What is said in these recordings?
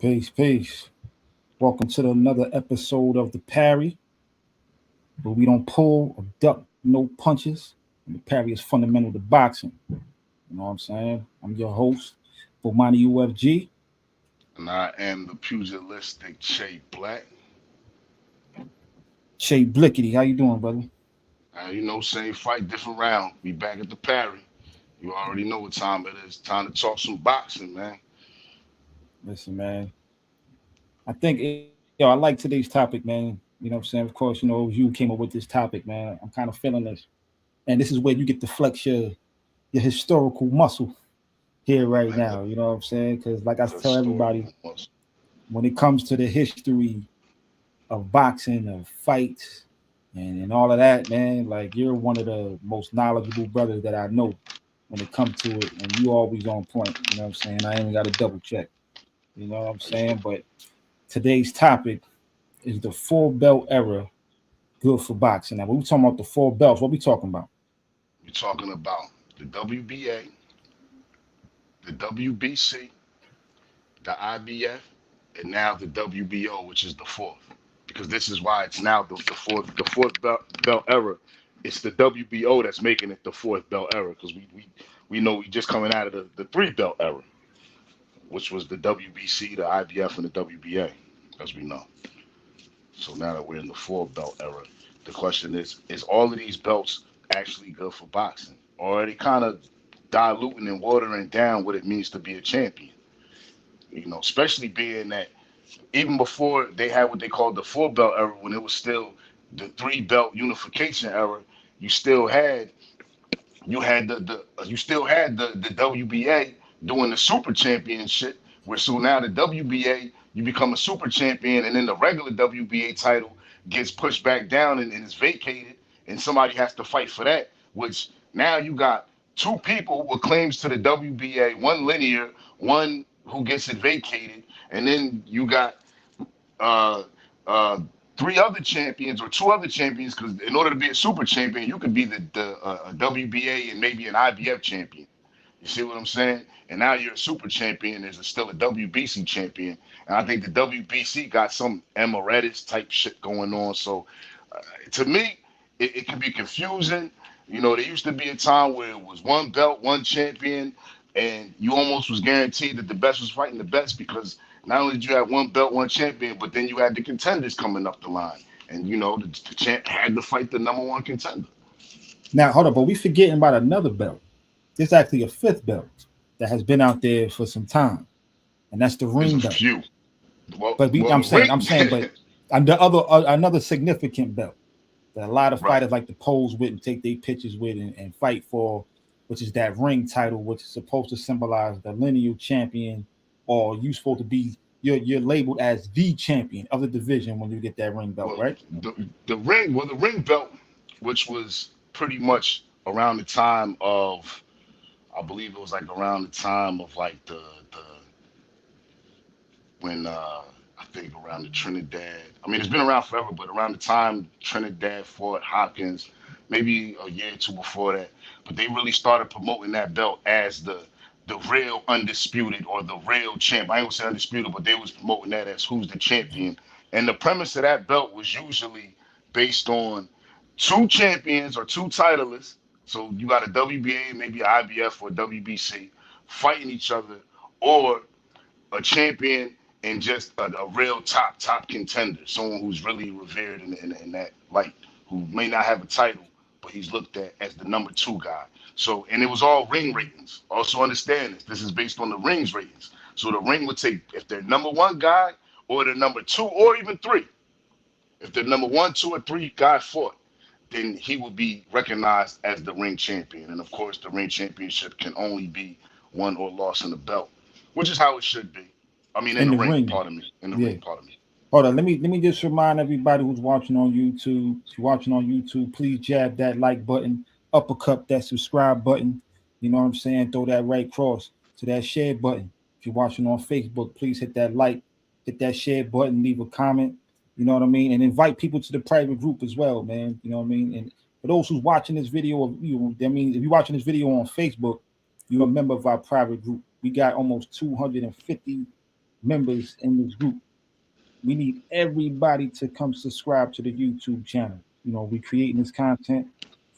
Peace, peace. Welcome to another episode of the Parry, where we don't pull or duck no punches. And the parry is fundamental to boxing. You know what I'm saying? I'm your host, Bomani UFG. And I am the pugilistic Shay Black. Shay Blickety, how you doing, brother? Same fight, different round. We back at the Parry. You already know what time it is. Time to talk some boxing, man. Listen, man. I like today's topic, man. You know what I'm saying? Of course, you came up with this topic, man. I'm kind of feeling this. And this is where you get to flex your historical muscle here right Man, now. You know what I'm saying? Because like I tell everybody, historical muscle. when it comes to the history of boxing, of fights, and all of that, man, like you're one of the most knowledgeable brothers that I know when it comes to it, and you always on point. You know what I'm saying? I ain't got to double check. You know what I'm saying? But today's topic is the full belt era good for boxing. Now, when we talking about the four belts, what we talking about? We're talking about the WBA, the WBC, the IBF, and now the WBO, which is the fourth. Because this is why it's now the fourth belt era. It's the WBO that's making it the fourth belt era. Because we know we just coming out of the three belt era, which was the WBC, the IBF, and the WBA, as we know. So now that we're in the four belt era, the question is all of these belts actually good for boxing? Or are they kind of diluting and watering down what it means to be a champion? Especially being that even before they had what they called the four belt era, when it was still the three belt unification era, you still had you still had the WBA doing the super championship. Where so now the WBA you become a super champion, and then the regular WBA title gets pushed back down and is vacated, and somebody has to fight for that. Which now you got two people with claims to the WBA, one linear, one who gets it vacated, and then you got uh, uh, three other champions or two other champions. Because in order to be a super champion, you could be the WBA and maybe an IBF champion. You see what I'm saying? And now you're a super champion. There's still a WBC champion, and I think the WBC got some emeritus type shit going on. So to me, it can be confusing. There used to be a time where it was one belt, one champion, and you almost was guaranteed that the best was fighting the best because not only did you have one belt, one champion, but then you had the contenders coming up the line, and the champ had to fight the number one contender. Now, hold up, but we forgetting about another belt. There's actually a fifth belt that has been out there for some time, and that's the There's a ring belt. few. Well, But well, the I'm saying, ring, but another significant belt that a lot of right? fighters like to pose with and take their pictures with and fight for, which is that ring title, which is supposed to symbolize the lineal champion, or you supposed to be you're labeled as the champion of the division when you get that ring belt, Well, right? the ring belt, which was pretty much around the time of, I believe it was like around the time of like the when I think around the Trinidad. I mean, it's been around forever, but around the time Trinidad fought Hopkins, maybe a year or two before that. But they really started promoting that belt as the real undisputed or the real champ. I ain't gonna say undisputed, but they was promoting that as who's the champion. And the premise of that belt was usually based on two champions or two titleists. So you got a WBA, maybe an IBF or WBC fighting each other, or a champion and just a real top contender, someone who's really revered in that light, who may not have a title, but he's looked at as the number two guy. So, and it was all ring ratings. Also understand this. This is based on the rings ratings. So the ring would take if they're number one guy or the number two or even three. If the number one, two, or three guy fought, then he would be recognized as the ring champion. And of course, the ring championship can only be won or lost in the belt, which is how it should be. I mean, in In the the ring, ring, pardon me. In the yeah. ring, pardon me. Hold on, let me just remind everybody who's watching on YouTube. If you're watching on YouTube, please jab that like button, uppercut that subscribe button. You know what I'm saying? Throw that right cross to that share button. If you're watching on Facebook, please hit that like, hit that share button, leave a comment. You know what I mean? And invite people to the private group as well, man. You know what I mean? And for those who's watching this video, I mean, if you're watching this video on Facebook, you're a member of our private group. We got almost 250 members in this group. We need everybody to come subscribe to the YouTube channel. We creating this content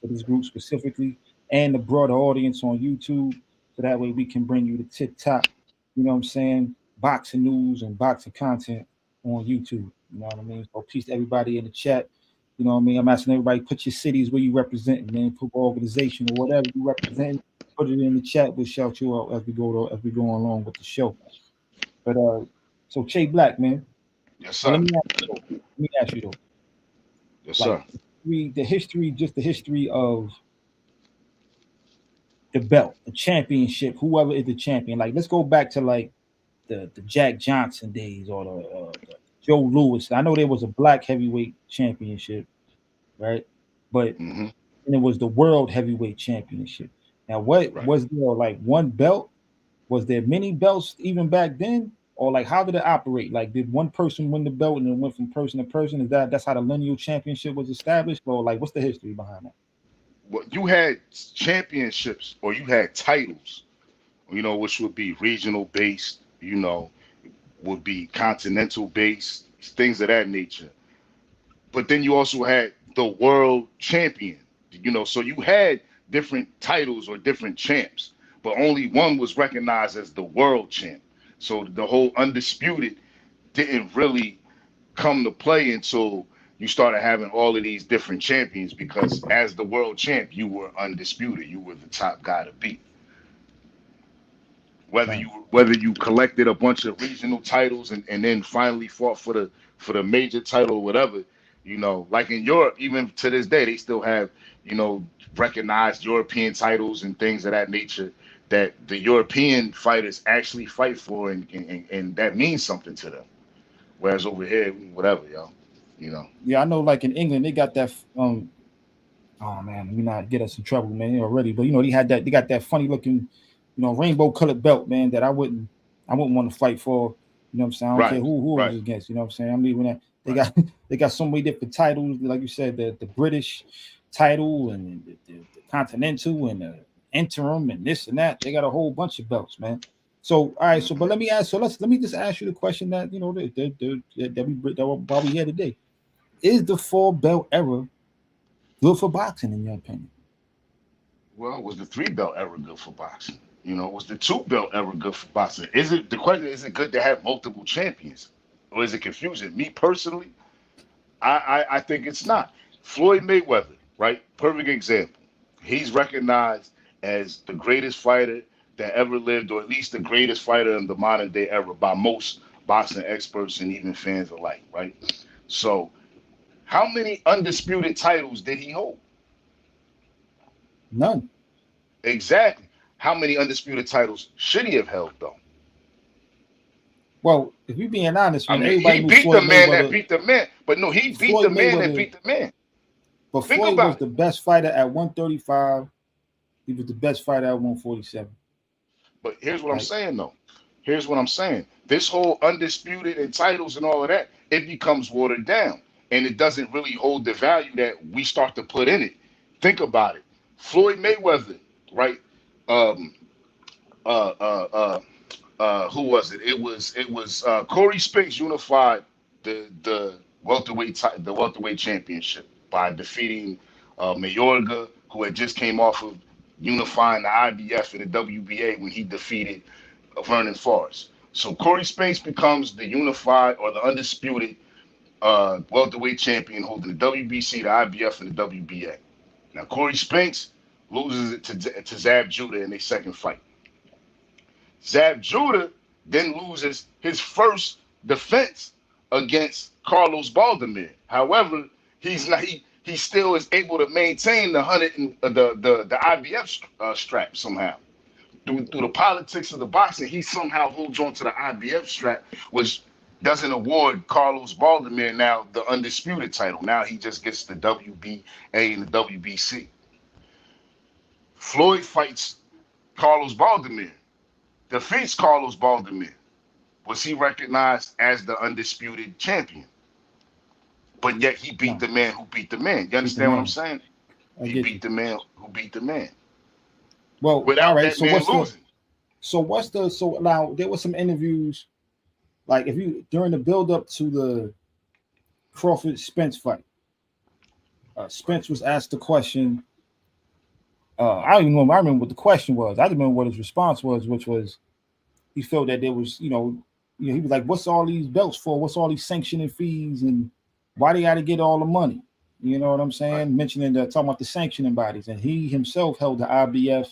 for this group specifically and the broader audience on YouTube. So that way we can bring you the tip top, what I'm saying, boxing news and boxing content on YouTube. You know what I mean? So peace to everybody in the chat. You know what I mean? I'm asking everybody, put your cities where you represent, man, football organization or whatever you represent. Put it in the chat. We'll shout you out as we go along with the show. But so Che Black, man. Yes, So sir. let me ask you though, Yes, like sir. just the history of the belt, the championship, whoever is the champion. Like, let's go back to like the Jack Johnson days or the Joe Lewis. I know there was a black heavyweight championship, right? But Hmm. and it was the world heavyweight championship. Now, what Right. was there like one belt? Was there many belts even back then? Or like how did it operate? Like did one person win the belt and it went from person to person? That's how the lineal championship was established? Or like what's the history behind that? Well, you had championships or you had titles, which would be regional based, would be continental based, things of that nature. But then you also had the world champion, so you had different titles or different champs, but only one was recognized as the world champ. So the whole undisputed didn't really come to play until you started having all of these different champions because as the world champ, you were undisputed. You were the top guy to beat. Right. Whether you collected a bunch of regional titles and then finally fought for the major title or whatever, like in Europe, even to this day, they still have, you know, recognized European titles and things of that nature that the European fighters actually fight for and that means something to them. Whereas over here, whatever, yo, you know. Yeah, I know like in England they got that oh man, let me not get us in trouble, man, already. But they got that funny looking, rainbow colored belt, man, that I wouldn't want to fight for. You know what I'm saying? I don't care Right, who it was right, against, you know what I'm saying? I'm leaving that they right. got they got so many different titles, like you said, the British title and the continental and the interim and this and that. They got a whole bunch of belts, man. So all right, so Hmm. but let me just ask you the question that why we here today. Is the four belt era good for boxing in your opinion? Well, was the three belt ever good for boxing? Was the two belt ever good for boxing? The question is it good to have multiple champions? Or is it confusing? Me personally, I think it's not. Floyd Mayweather, right? Perfect example. He's recognized as the greatest fighter that ever lived, or at least the greatest fighter in the modern day era by most boxing experts and even fans alike, right? So, how many undisputed titles did he hold? None. Exactly. How many undisputed titles should he have held, though? Well, if you're being honest, I man, mean, everybody he knew beat the Floyd man that Mayweather. beat the man. But no, he beat the Floyd man that Mayweather, beat the man. but Think Floyd was about it. the best fighter at 135. He was the best fighter at 147. But here's what I'm Like, saying, though. Here's what I'm saying. This whole undisputed and titles and all of that, it becomes watered down. And it doesn't really hold the value that we start to put in it. Think about it. Floyd Mayweather, right? Um, uh, uh, uh, who was it? It was Corey Spinks unified the welterweight championship by defeating Mayorga, who had just came off of unifying the IBF and the WBA when he defeated Vernon Forrest. So Corey Spinks becomes the unified or the undisputed welterweight champion, holding the WBC, the IBF, and the WBA. Now Corey Spinks loses it to Zab Judah in their second fight. Zab Judah then loses his first defense against Carlos Baldomir. However, he still is able to maintain the hundred and the IBF strap somehow. Through the politics of the boxing, he somehow holds on to the IBF strap, which doesn't award Carlos Baldomir now the undisputed title. Now he just gets the WBA and the WBC. Floyd fights Carlos Baldomir, defeats Carlos Baldomir. Was he recognized as the undisputed champion? But yet he beat no, the man who beat the man. You beat the understand what I'm man. saying? I He get you. beat the man who beat the man Well, all without right. that So man what's the losing. so what's the so now there were some interviews. like if you during the build up to the Crawford Spence fight, Spence was asked the question. I don't even know. I remember what the question was. I don't remember what his response was, which was he felt that there was, he was like, "What's all these belts for? What's all these sanctioning fees, and why they got to get all the money?" You know what I'm Right. saying? Mentioning talking about the sanctioning bodies, and he himself held the IBF,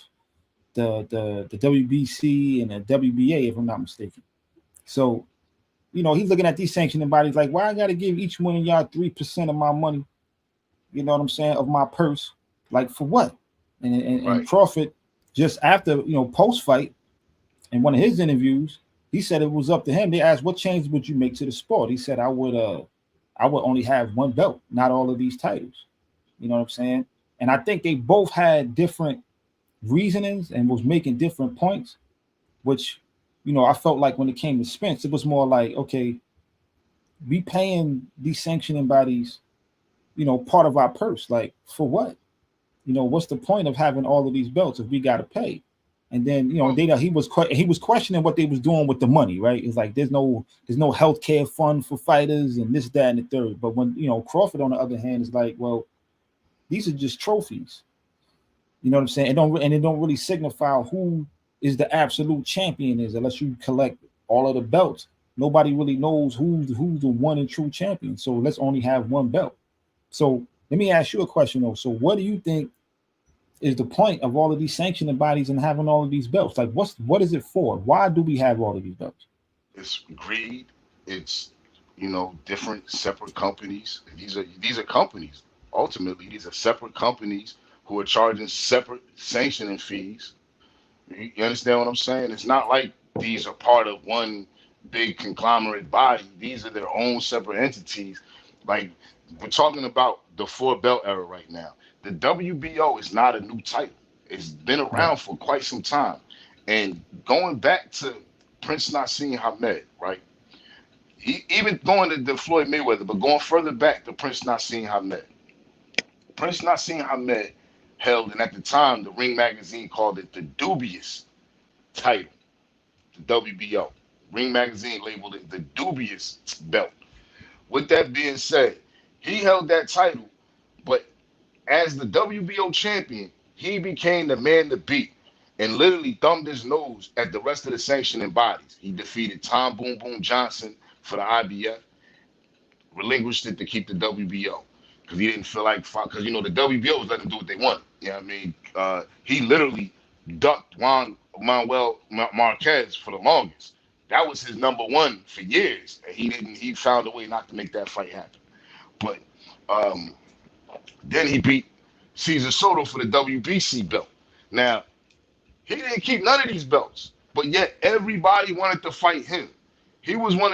the WBC, and the WBA, if I'm not mistaken. So, he's looking at these sanctioning bodies like, why I got to give each one of y'all 3% of my money? You know what I'm saying? Of my purse, like for what? And Right. Crawford, just after post fight, in one of his interviews, he said it was up to him. They asked, "What changes would you make to the sport?" He said, I would only have one belt, not all of these titles." You know what I'm saying? And I think they both had different reasonings and was making different points, which, I felt like when it came to Spence, it was more like, okay, we paying these sanctioning bodies, part of our purse. Like, for what? What's the point of having all of these belts if we got to pay? And then Well, he was questioning what they was doing with the money, right? It's like there's no healthcare fund for fighters and this, that, and the third. But when Crawford, on the other hand, is like, well, these are just trophies. You know what I'm saying? It don't really signify who is the absolute champion is unless you collect all of the belts. Nobody really knows who's the one and true champion. So let's only have one belt. So let me ask you a question though. So what do you think is the point of all of these sanctioning bodies and having all of these belts? Like, what is it for? Why do we have all of these belts? it's greed. It's different separate companies. These are companies. Ultimately, these are separate companies who are charging separate sanctioning fees. You understand what I'm saying? It's not like these are part of one big conglomerate body. These are their own separate entities. Like, we're talking about the four belt era right now. The WBO is not a new title. It's been Right, around for quite some time. And going back to Prince Nassim Hamed, right? Even going to the Floyd Mayweather, but going further back to Prince Nassim Hamed. Prince Nassim Hamed held, and at the time, the Ring magazine called it the dubious title, the WBO. Ring magazine labeled it the dubious belt. With that being said, he held that title, but as the WBO champion, he became the man to beat and literally thumbed his nose at the rest of the sanctioning bodies. He defeated Tom Boom Boom Johnson for the IBF, relinquished it to keep the WBO because he didn't feel like, because the WBO was letting them do what they wanted. You know what I mean? He literally ducked Juan Manuel Marquez for the longest. That was his number one for years, and he didn't. He found a way not to make that fight happen. But um, then he beat Cesar Soto for the WBC belt. Now he didn't keep none of these belts, but yet everybody wanted to fight him. He was one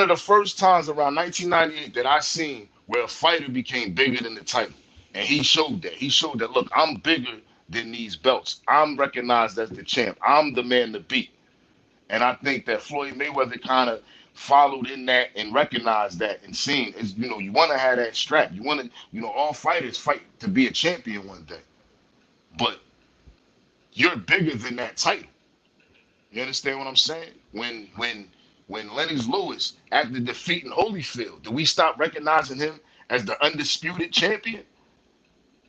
of the first times around 1998 that I seen where a fighter became bigger than the title, and he showed that. He showed that, look, I'm bigger than these belts. I'm recognized as the champ. I'm the man to beat. And I think that Floyd Mayweather kind of followed in that and recognized that and seen is you want to have that strap. You want to all fighters fight to be a champion one day, but you're bigger than that title. You understand what I'm saying? When Lennox Lewis, after defeating Holyfield, do we stop recognizing him as the undisputed champion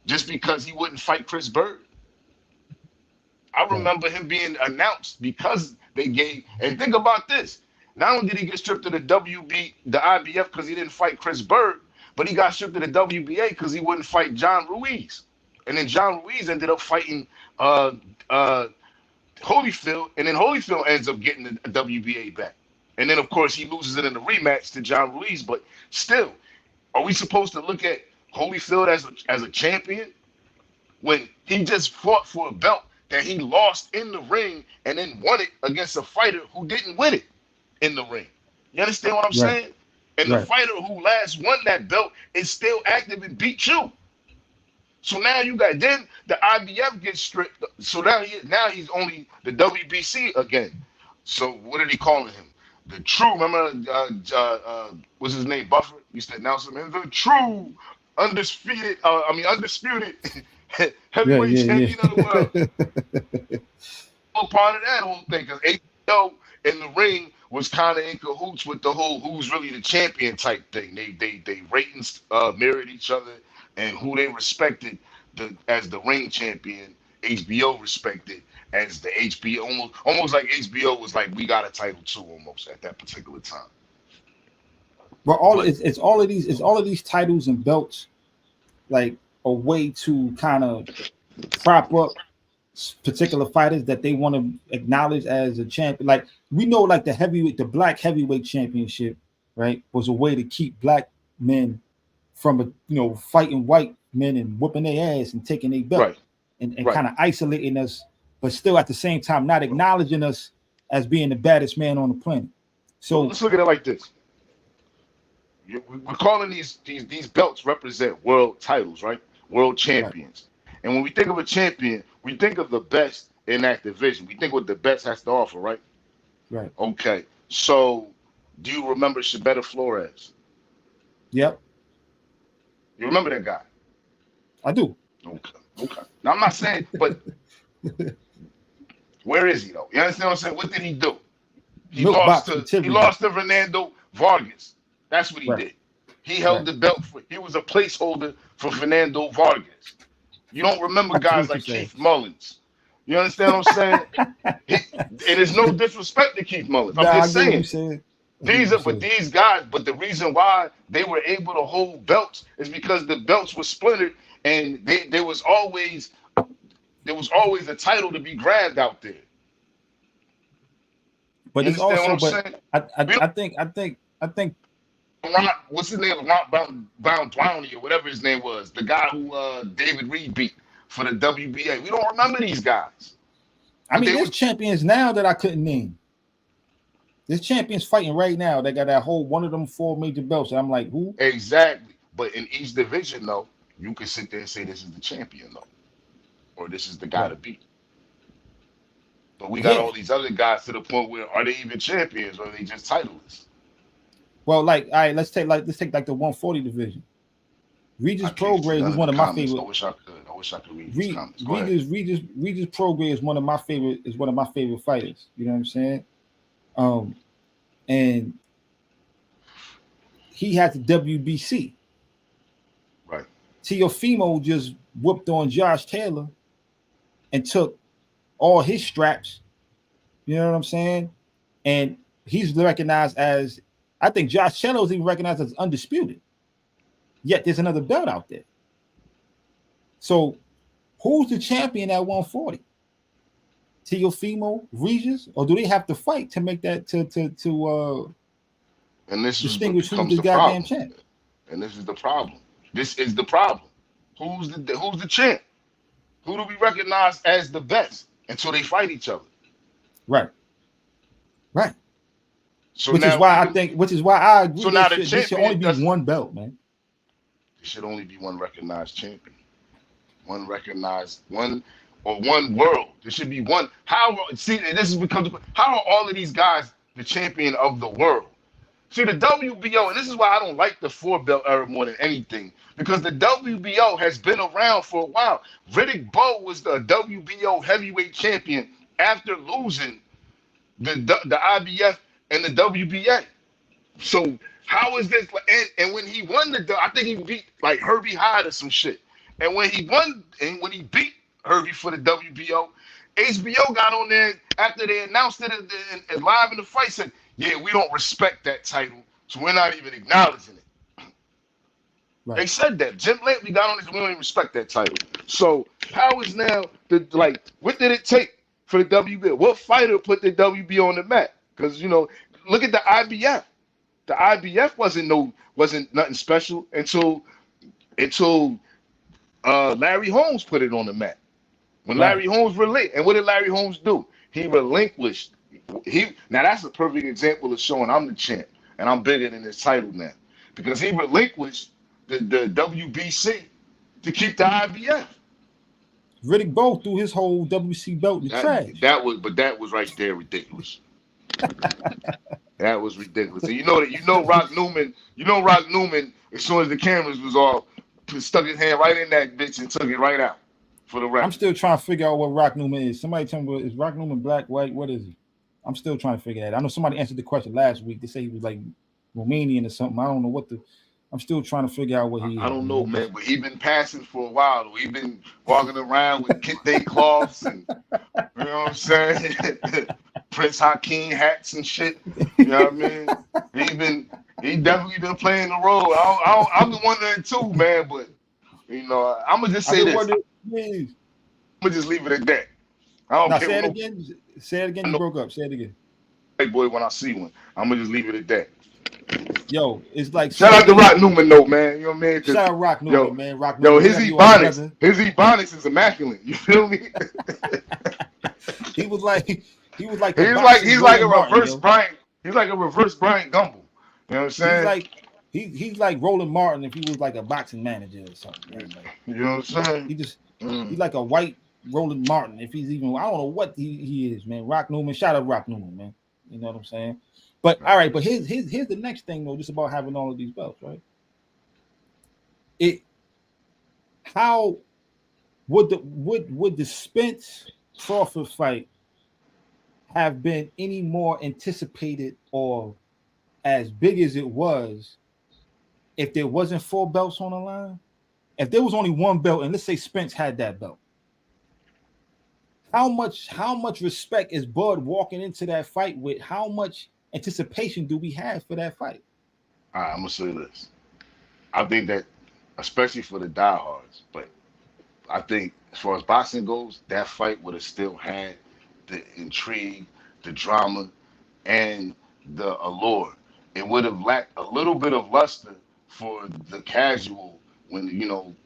just because he wouldn't fight Chris Bird? I right, remember him being announced because they gave. And think about this: not only did he get stripped of the the IBF because he didn't fight Chris Bird, but he got stripped of the WBA because he wouldn't fight John Ruiz. And then John Ruiz ended up fighting uh, uh, Holyfield, and then Holyfield ends up getting the WBA back. And then, of course, he loses it in the rematch to John Ruiz. But still, are we supposed to look at Holyfield as a champion when he just fought for a belt that he lost in the ring and then won it against a fighter who didn't win it in the ring? You understand what I'm right, saying? And the right, fighter who last won that belt is still active and beat you. So now you got then the IBF gets stripped. So now he's only the WBC again. So what are they calling him? The true. Remember, what's his name? Buffer used to announce him as the true undisputed. Undisputed yeah, heavyweight yeah, champion of the world. yeah. All part of that whole thing because HBO in the ring was kind of in cahoots with the whole who's really the champion type thing. They ratings mirrored each other, and who they respected as the ring champion, HBO respected as the HBO, almost like HBO was like, we got a title too, almost at that particular time. But all But it's all of these titles and belts, like a way to kind of prop up particular fighters that they want to acknowledge as a champion. Like we know, like the black heavyweight championship, right, was a way to keep black men from fighting white men and whooping their ass and taking their belt right, and right. kind of isolating us, but still at the same time not acknowledging us as being the baddest man on the planet. Well, So let's look at it like this. We're calling these belts represent world titles, right? World right, champions. And when we think of a champion, we think of the best in that division. We think what the best has to offer, right? right, Okay. So, do you remember Shabetta Flores? yep, You remember that guy? I do. Okay. Okay. Now I'm not saying, but where is he though? You understand what I'm saying? What did he do? Milk box He material. lost to Fernando Vargas. That's what he Right, did. He held right. the belt for. He was a placeholder for Fernando Vargas. You don't remember I get guys what you're like saying. Keith Mullins. You understand what I'm saying? It is no disrespect to Keith Mullins. I'm Nah, I just get what you're saying saying. I get what you're saying. these guys. But the reason why they were able to hold belts is because the belts were splintered, and there was always a title to be grabbed out there. But You it's understand what also, I'm but saying? I, I, We I think, I think, I think, don't, what's his name? Bound Brownie or whatever his name was. The guy who David Reed beat for the WBA. We don't remember these guys, I but mean, they there's were champions now that I couldn't name. There's champions fighting right now. They got that whole one of them four major belts. And I'm like, who? exactly. But in each division, though, you can sit there and say this is the champion, though, or this is the guy Right. to beat. But we got Yeah. all these other guys to the point where are they even champions or are they just titleists? Well, like, all right, let's take like the 140 division. I Regis can't see Prograis none is of the one of my comments. favorite. I wish I could read these comments. Go ahead. Regis Prograis is one of my favorite fighters. You know what I'm saying? Um, and he had the WBC. Right. Teofimo just whooped on Josh Taylor and took all his straps. You know what I'm saying? And he's recognized as, I think Josh Taylor is even recognized as undisputed. Yet there's another belt out there. So who's the champion at 140? Teofimo, Regis, or do they have to fight to make that to And this is what distinguish who's becomes the the goddamn problem. champ? And this is the problem. This is the problem. Who's the champ? Who do we recognize as the best until they fight each other? Right, right. So Which is now why I even think, which is why I so agree now the this should only champion be doesn't. one belt, man. There should only be one recognized champion, one recognized one or one world. There should be one. How see this is becomes how are all of these guys the champion of the world? See the WBO, and this is why I don't like the four belt era more than anything, because the WBO has been around for a while. Riddick Bowe was the WBO heavyweight champion after losing the IBF and the WBA. So how is this? And when he won I think he beat like Herbie Hyde or some shit. And when he won, and when he beat Herbie for the WBO, HBO got on there after they announced it and live in the fight said, "Yeah, we don't respect that title, so we're not even acknowledging it." Right. They said that. Jim Lampley got on this. We don't even respect that title. So how is now the like? What did it take for the WBO? What fighter put the WBO on the map? Because look at the IBF. The IBF wasn't nothing special until Larry Holmes put it on the map. When Right. Larry Holmes and what did Larry Holmes do? He relinquished. Now that's a perfect example of showing I'm the champ and I'm bigger than this title now because he relinquished the WBC to keep the IBF. Riddick Bowe threw his whole WC belt in the trash. That was right there ridiculous. That was ridiculous. And Rock Newman, as soon as the cameras was off, stuck his hand right in that bitch and took it right out for the I'm record. still trying to figure out what Rock Newman is. Somebody tell me, is Rock Newman black, white? What is he? I'm still trying to figure that. I know somebody answered the question last week. They say he was like Romanian or something. I don't know what the. I'm still trying to figure out what he I is, don't man. know, man, but he been passing for a while. Though. He been walking around with kente cloths and you know what I'm saying, Prince Hakeem hats and shit. You know what I mean? He been he definitely been playing the role. I've been wondering too, man. But I'm gonna just I've say been this. wondering. Yeah. I'm gonna just leave it at that. I don't Now care say what it no again. Say it again. I You know broke up. Say it again. white boy when I see one. I'm gonna just leave it at that. Yo, it's like Shout out to saying Rock Newman though, man. You know what I mean? Cause shout out Rock yo, Newman, man. Rock yo, Newman, whatever you are, brother. His Ebonics is immaculate. You feel me? He was like he was like the he's like boxing he's like a Roland Martin, reverse yo. Brian. He's like a reverse Brian Gumble. You know what I'm He's saying? like he's like Roland Martin if he was like a boxing manager or something, right? Like You know what I'm saying? he just he's Mm. like a white Roland Martin if he's even I don't know what he is, man. Rock Newman, shout out Rock Newman, man. You know what I'm saying? But all right, but here's the next thing though, just about having all of these belts, right? It how would the Spence Crawford fight have been any more anticipated or as big as it was if there wasn't four belts on the line? If there was only one belt, and let's say Spence had that belt, how much respect is Bud walking into that fight with? How much anticipation do we have for that fight? All right, I'm gonna say this. I think that, especially for the diehards, but I think as far as boxing goes, that fight would have still had the intrigue, the drama, and the allure. It would have lacked a little bit of luster for the casual when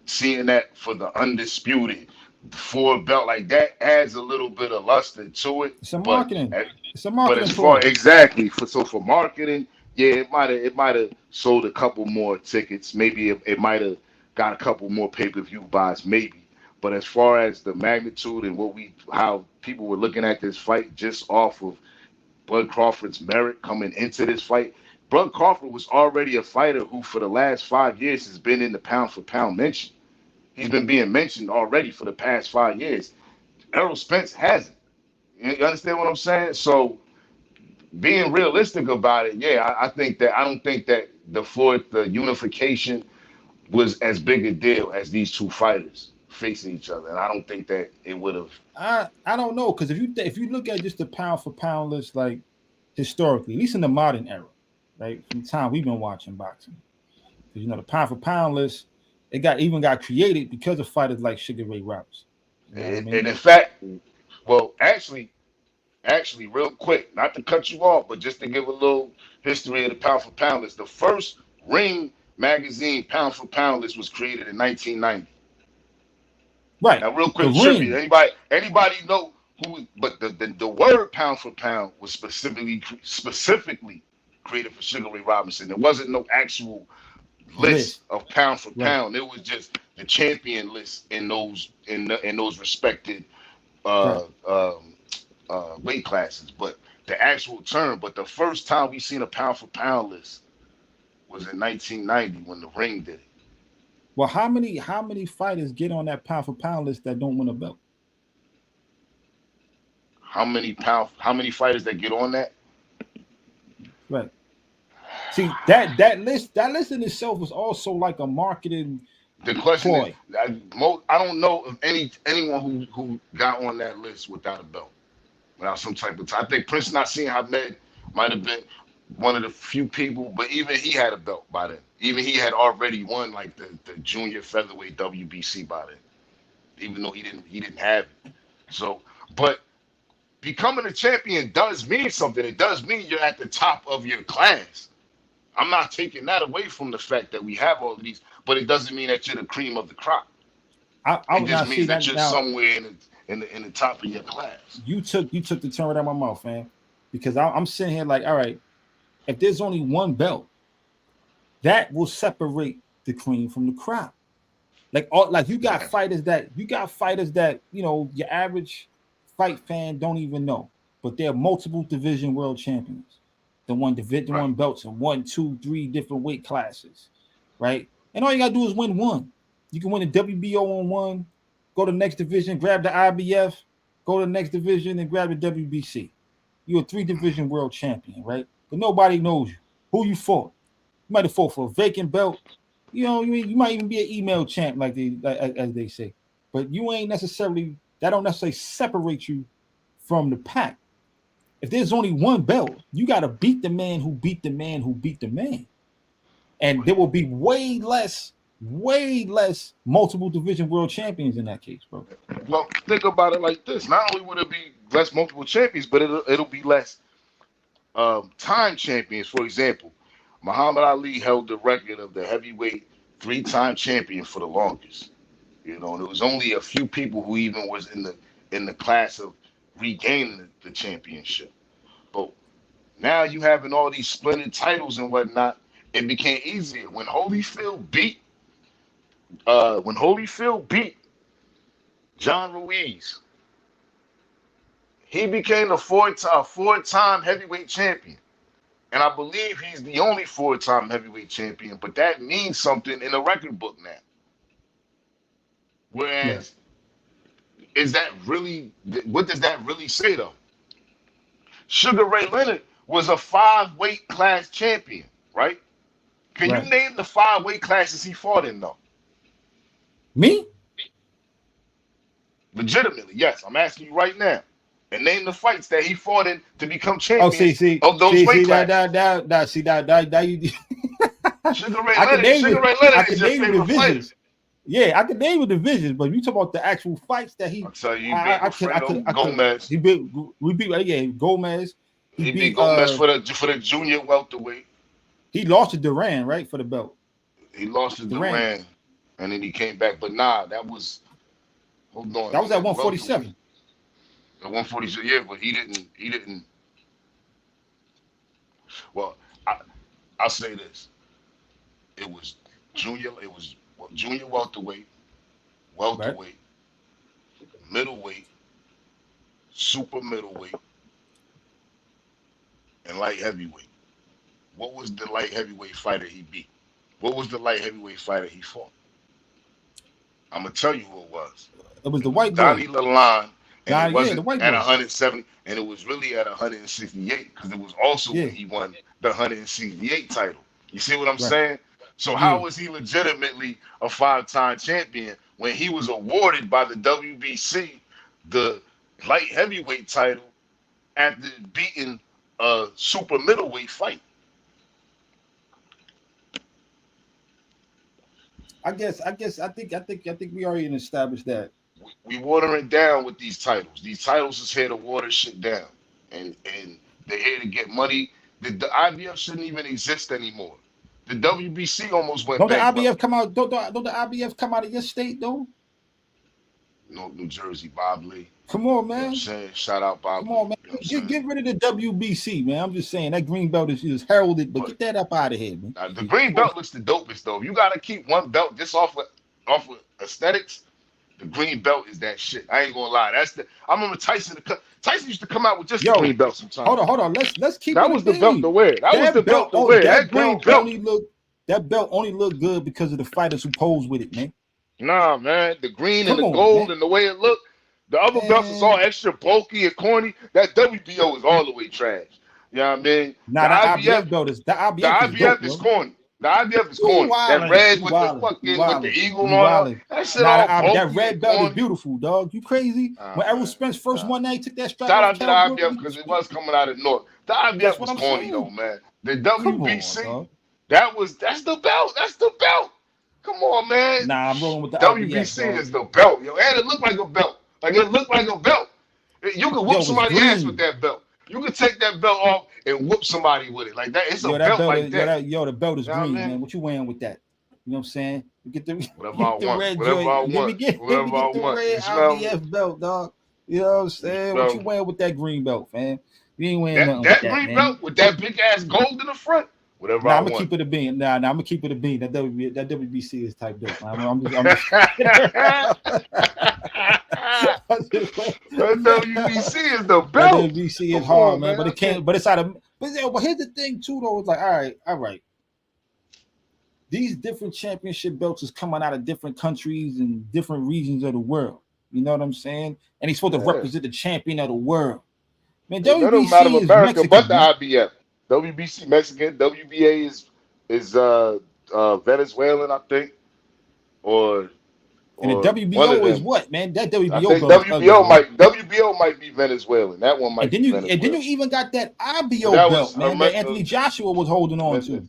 seeing that for the undisputed for a belt like that adds a little bit of luster to it. It's a But marketing. as, It's a but as marketing far ploy. exactly for marketing, yeah, it might have sold a couple more tickets. Maybe it might have got a couple more pay-per-view buys, maybe. But as far as the magnitude and how people were looking at this fight just off of Bud Crawford's merit coming into this fight. Bud Crawford was already a fighter who, for the last 5 years, has been in the pound for pound mention. He's been being mentioned already for the past 5 years. Errol Spence hasn't. You understand what I'm saying? So, being realistic about it, yeah, I think that I don't think that the unification was as big a deal as these two fighters facing each other, and I don't think that it would have. I don't know because if you look at just the pound for pound list, like historically, at least in the modern era, right, from the time we've been watching boxing, because the pound for pound list, it got created because of fighters like Sugar Ray Robinson. You know what I And mean? in fact, well, actually, real quick, not to cut you off, but just to give a little history of the pound for pound list. The first Ring magazine pound for pound list was created in 1990. Right. Now, real The quick trivia: ring. anybody know who? But the word pound for pound was specifically created for Sugar Ray Robinson. There wasn't no actual list List. of pound for Right. pound. It was just the champion list in those respected Right. uh, um, weight classes, but the actual term. But the first time we seen a pound for pound list was in 1990 when the Ring did it. Well, how many fighters get on that pound for pound list that don't win a belt? How many fighters that get on that? Right. See that list in itself was also like a marketing The question is, ploy. I don't know of anyone who got on that list without a belt, without some type of. I think Prince Nassim Hamed might have been one of the few people, but even he had a belt by then. Even he had already won like the junior featherweight WBC by then, even though he didn't have it. So, but becoming a champion does mean something. It does mean you're at the top of your class. I'm not taking that away from the fact that we have all of these, but it doesn't mean that you're the cream of the crop. I It would not just see means that that you're now. somewhere in the top of your class. You took the term right out of my mouth, man. Because I'm sitting here like, all right, if there's only one belt, that will separate the cream from the crop. Like you got fighters that your average fight fan don't even know, but they're multiple division world champions. Division Right. one belts in one, two, three different weight classes, right? And all you gotta do is win one. You can win the WBO on one, go to the next division, grab the IBF, go to the next division, and grab the WBC. You're a 3 division world champion, right? But nobody knows you. Who you fought? You might have fought for a vacant belt. You might even be an email champ, as they say. But you ain't necessarily that don't necessarily separate you from the pack. If there's only one belt, you got to beat the man who beat the man who beat the man, and there will be way less multiple division world champions in that case, bro. Well, think about it like this: not only would it be less multiple champions, but it'll be less time champions. For example, Muhammad Ali held the record of the heavyweight 3-time champion for the longest. You know, and there was only a few people who even was in the class of regaining the championship. But now you having all these splendid titles and whatnot, it became easier when Holyfield beat John Ruiz. He became a four-time heavyweight champion. And I believe he's the only 4-time heavyweight champion, but that means something in the record book now. Yeah, Whereas, is that really, what does that really say though? Sugar Ray Leonard was a 5-weight class champion, right? Can you right. name the 5-weight classes he fought in though? Me? Legitimately, yes. I'm asking you right now. And name the fights that he fought in to become Oh, champions of those weight see classes. that you. Sugar Ray I can Leonard, name Sugar it. Ray I Leonard is can your name the favorite fighter. divisions. Yeah, I can name the divisions, but you talk about the actual fights that I'll tell you, he beat Wilfredo I could. Gomez. We beat Gomez. He He beat beat Gomez for the junior welterweight. he lost to Duran, right, for the belt. He lost to Duran. Duran, and then he came back. But nah, that was hold on, That was man, at that welterweight 147. at 146. Yeah, but he didn't. Well, I, I'll say this: it was junior. It was junior Right? welterweight, middleweight, super middleweight, and light heavyweight. What was the light heavyweight fighter he beat? What was the light heavyweight fighter he fought? I'm gonna tell you who it was. It was the It was white Donnie boy. Lalonde, and Nah, it yeah, the wasn't white at boy. 170, and it was really at 168 because it was also when Yeah, he won the 168 title. You see what I'm right. saying? So Yeah. how was he legitimately a 5-time champion when he was awarded by the WBC the light heavyweight title after beating a super middleweight fight? I think we already established that. We watering down with these titles. These titles is here to water shit down, and they're here to get money. The IBF shouldn't even exist anymore. The WBC almost went Don't the bankrupt. IBF come out? Don't the IBF come out of your state though? No, New Jersey, Bob Lee. Come on, You know what I'm man. saying? Shout out Come Bob Lee. on, man. You know what I'm saying? Get rid of the WBC, man. I'm just saying that green belt is heralded, but But get that up out of here, man. the green belt looks the dopest though. If you gotta keep one belt just off of aesthetics, the green belt is that shit. I ain't gonna lie. I remember Tyson. Tyson used to come out with just the Yo, green belt sometimes. hold on. Let's keep That it a was the belt to bean. wear. That was the belt to wear. That green belt. That belt only look good because of the fighters who pose with it, man. Nah, man, the green and Come the on, gold man. and the way it looked. The other belts is all Man. extra bulky and corny. That WBO is all the way trash. You know what I mean? Nah, the The IBF is dope, IBF is yo. corny. The IBF is You corny. That wildin', red you with the wildin', you fucking with the wildin', eagle you on it. wildin'. That shit Nah, all that bulky and red belt is corny. beautiful, dog. You crazy? Nah, When Errol man. Spence first Nah. won that, he took that strap Shout off out to the Cowboy. IBF because it was coming out of North. The That's IBF what was I'm corny though, saying. man. The Come on, WBC, dog. that's the belt. That's the belt. Come on, man. Nah, I'm rolling with the IBF, WBC dog. is the belt, yo. And it looked like a belt. Like it looked like a belt. You can whoop Yo, it's somebody's ass with green. that belt. You can take that belt off and whoop somebody with it. Like that. It's a Yo, that belt belt like is yo, that. the belt is You know what I green, mean? man. What you wearing with that? You know what I'm saying? You get the Whatever I get the want. red Whatever I joint. want. Let me Whatever I get the want. red You smell me? IBF belt, dog. You know what I'm You saying? What smell you me? wearing with that green belt, fam? You ain't wearing That nothing with that that, green man. belt with that big ass gold in the front. Whatever Nah, I I'm gonna want. keep it a bean. Nah, I'm gonna keep it a bean. That WBC is type dope. I'm just That WBC is the that belt. WBC Come is hard, on, man. man. But I it can't. can't. But it's out of. But here's the thing too, though. It's like, all right. These different championship belts is coming out of different countries and different regions of the world. You know what I'm saying? And he's supposed to Yeah. represent the champion of the world. Man, Ain't none of them out of WBC is America but Mexican, the man. IBF. WBC Mexican, WBA is Venezuelan, I think, or And the one of WBO is them. what, man? That I WBO think belt is ugly, man. WBO might be Venezuelan. That one might be And then you Venezuelan. even got that But IBO that was belt, man, that Anthony Joshua was holding on to.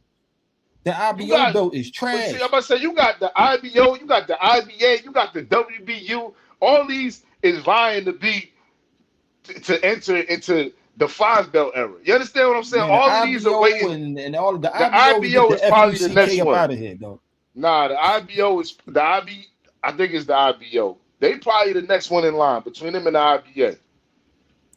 The you IBO got. belt is But see, I'm trash. about to say you got the IBO, you got the IBA, you got the WBU. All these is vying to be to enter into the five belt era. You understand what I'm saying? Man, the All of these are IBO waiting. and all of the The IBO to get IBO the is probably the FUCK next up one. out of here, though. Nah, the IBO is the IB. I think it's the IBO. They probably the next one in line between them and the IBA.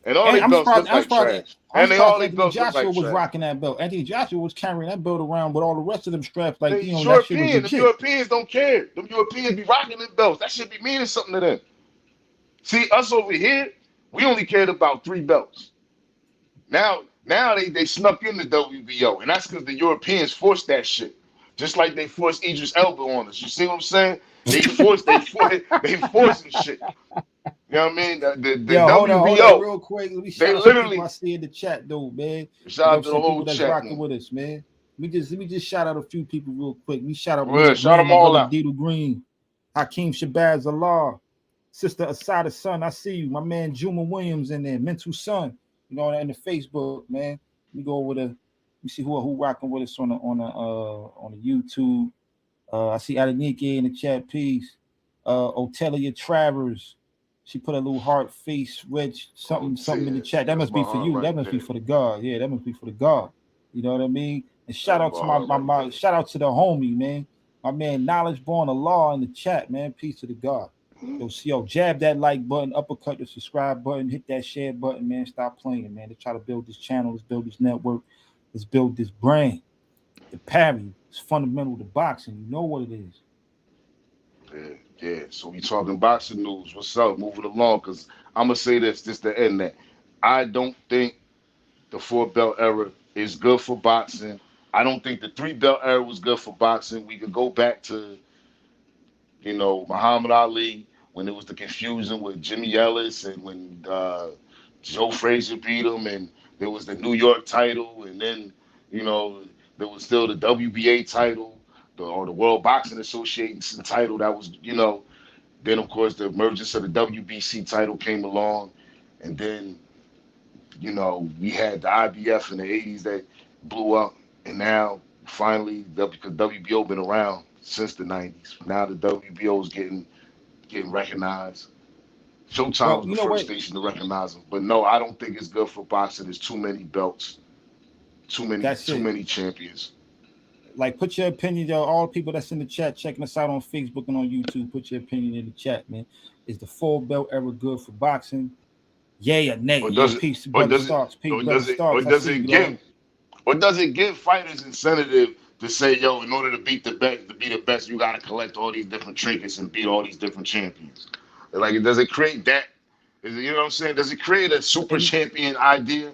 And all And their belts look like trash. I'm And they surprised all their Anthony belts look Joshua like was trash. rocking that belt. Anthony Joshua was carrying that belt around with all the rest of them straps, like The that shit was European, them legit. Europeans don't care. Them Europeans be rocking them belts. That should be meaning something to them. See, us over here, we only cared about three belts. Now they snuck in the WBO, and that's because the Europeans forced that shit. Just like they forced Idris Elba on us. You see what I'm saying? They forcing shit. You know what I mean? The Yo, hold on, WBO, real quick. Let me they shout out some people I literally see in the chat, though, man. shout You know what out I'm to the saying? whole People that's chat rocking room. with us, man. Let me just shout out a few people real quick. We shout out Well, shout me and them my all brother out. Diddle Green, Hakeem Shabazz Allah, Sister Asada Son. I see you. My man Juma Williams in there, Mental Son. You know, in the Facebook, man. We go over the. We see who rocking with us on the YouTube. I see Adenike in the chat piece. Otelia Travers. She put a little heart face, red Oh, something in the yeah. chat. That That's must be my for heart you. right That must be there. for the God. Yeah, that must be for the God. You know what I mean? And shout That's out my to heart right my there. shout out to the homie, man. My man Knowledge Born of Law in the chat, man. Peace to the God. Yo, jab that like button, uppercut the subscribe button, hit that share button, man. Stop playing, man. Let's try to build this channel, let's build this network, let's build this brand. The Parry is fundamental to boxing. You know what it is. Yeah, yeah. So we talking boxing news. What's up? Moving along, cause I'm gonna say this to end that. I don't think the four belt era is good for boxing. I don't think the three belt era was good for boxing. We could go back to, Muhammad Ali when it was the confusion with Jimmy Ellis and when Joe Frazier beat him, and there was the New York title, and then you know there was still the WBA title, or the World Boxing Association title. That was Then of course the emergence of the WBC title came along, and then we had the IBF in the '80s that blew up, and now finally because WBO been around since the '90s. Now the WBO is getting recognized. Showtime Well, was the you know first what? station to recognize them, but no, I don't think it's good for boxing. There's too many belts, too many That's too it. many champions. Like, put your opinion, yo. All the people that's in the chat, checking us out on Facebook and on YouTube, put your opinion in the chat, man. Is the full belt ever good for boxing? Yay or nay? Or Yeah, does it? peace, Or brother does it? Starks. Peace, Or brother does it? Or Starks. I does see you, it dog. give? Or does it give fighters incentive to say, yo, in order to beat the best, you got to collect all these different trinkets and beat all these different champions? Like, does it create that? Is it, you know what I'm saying? Does it create a super And champion idea?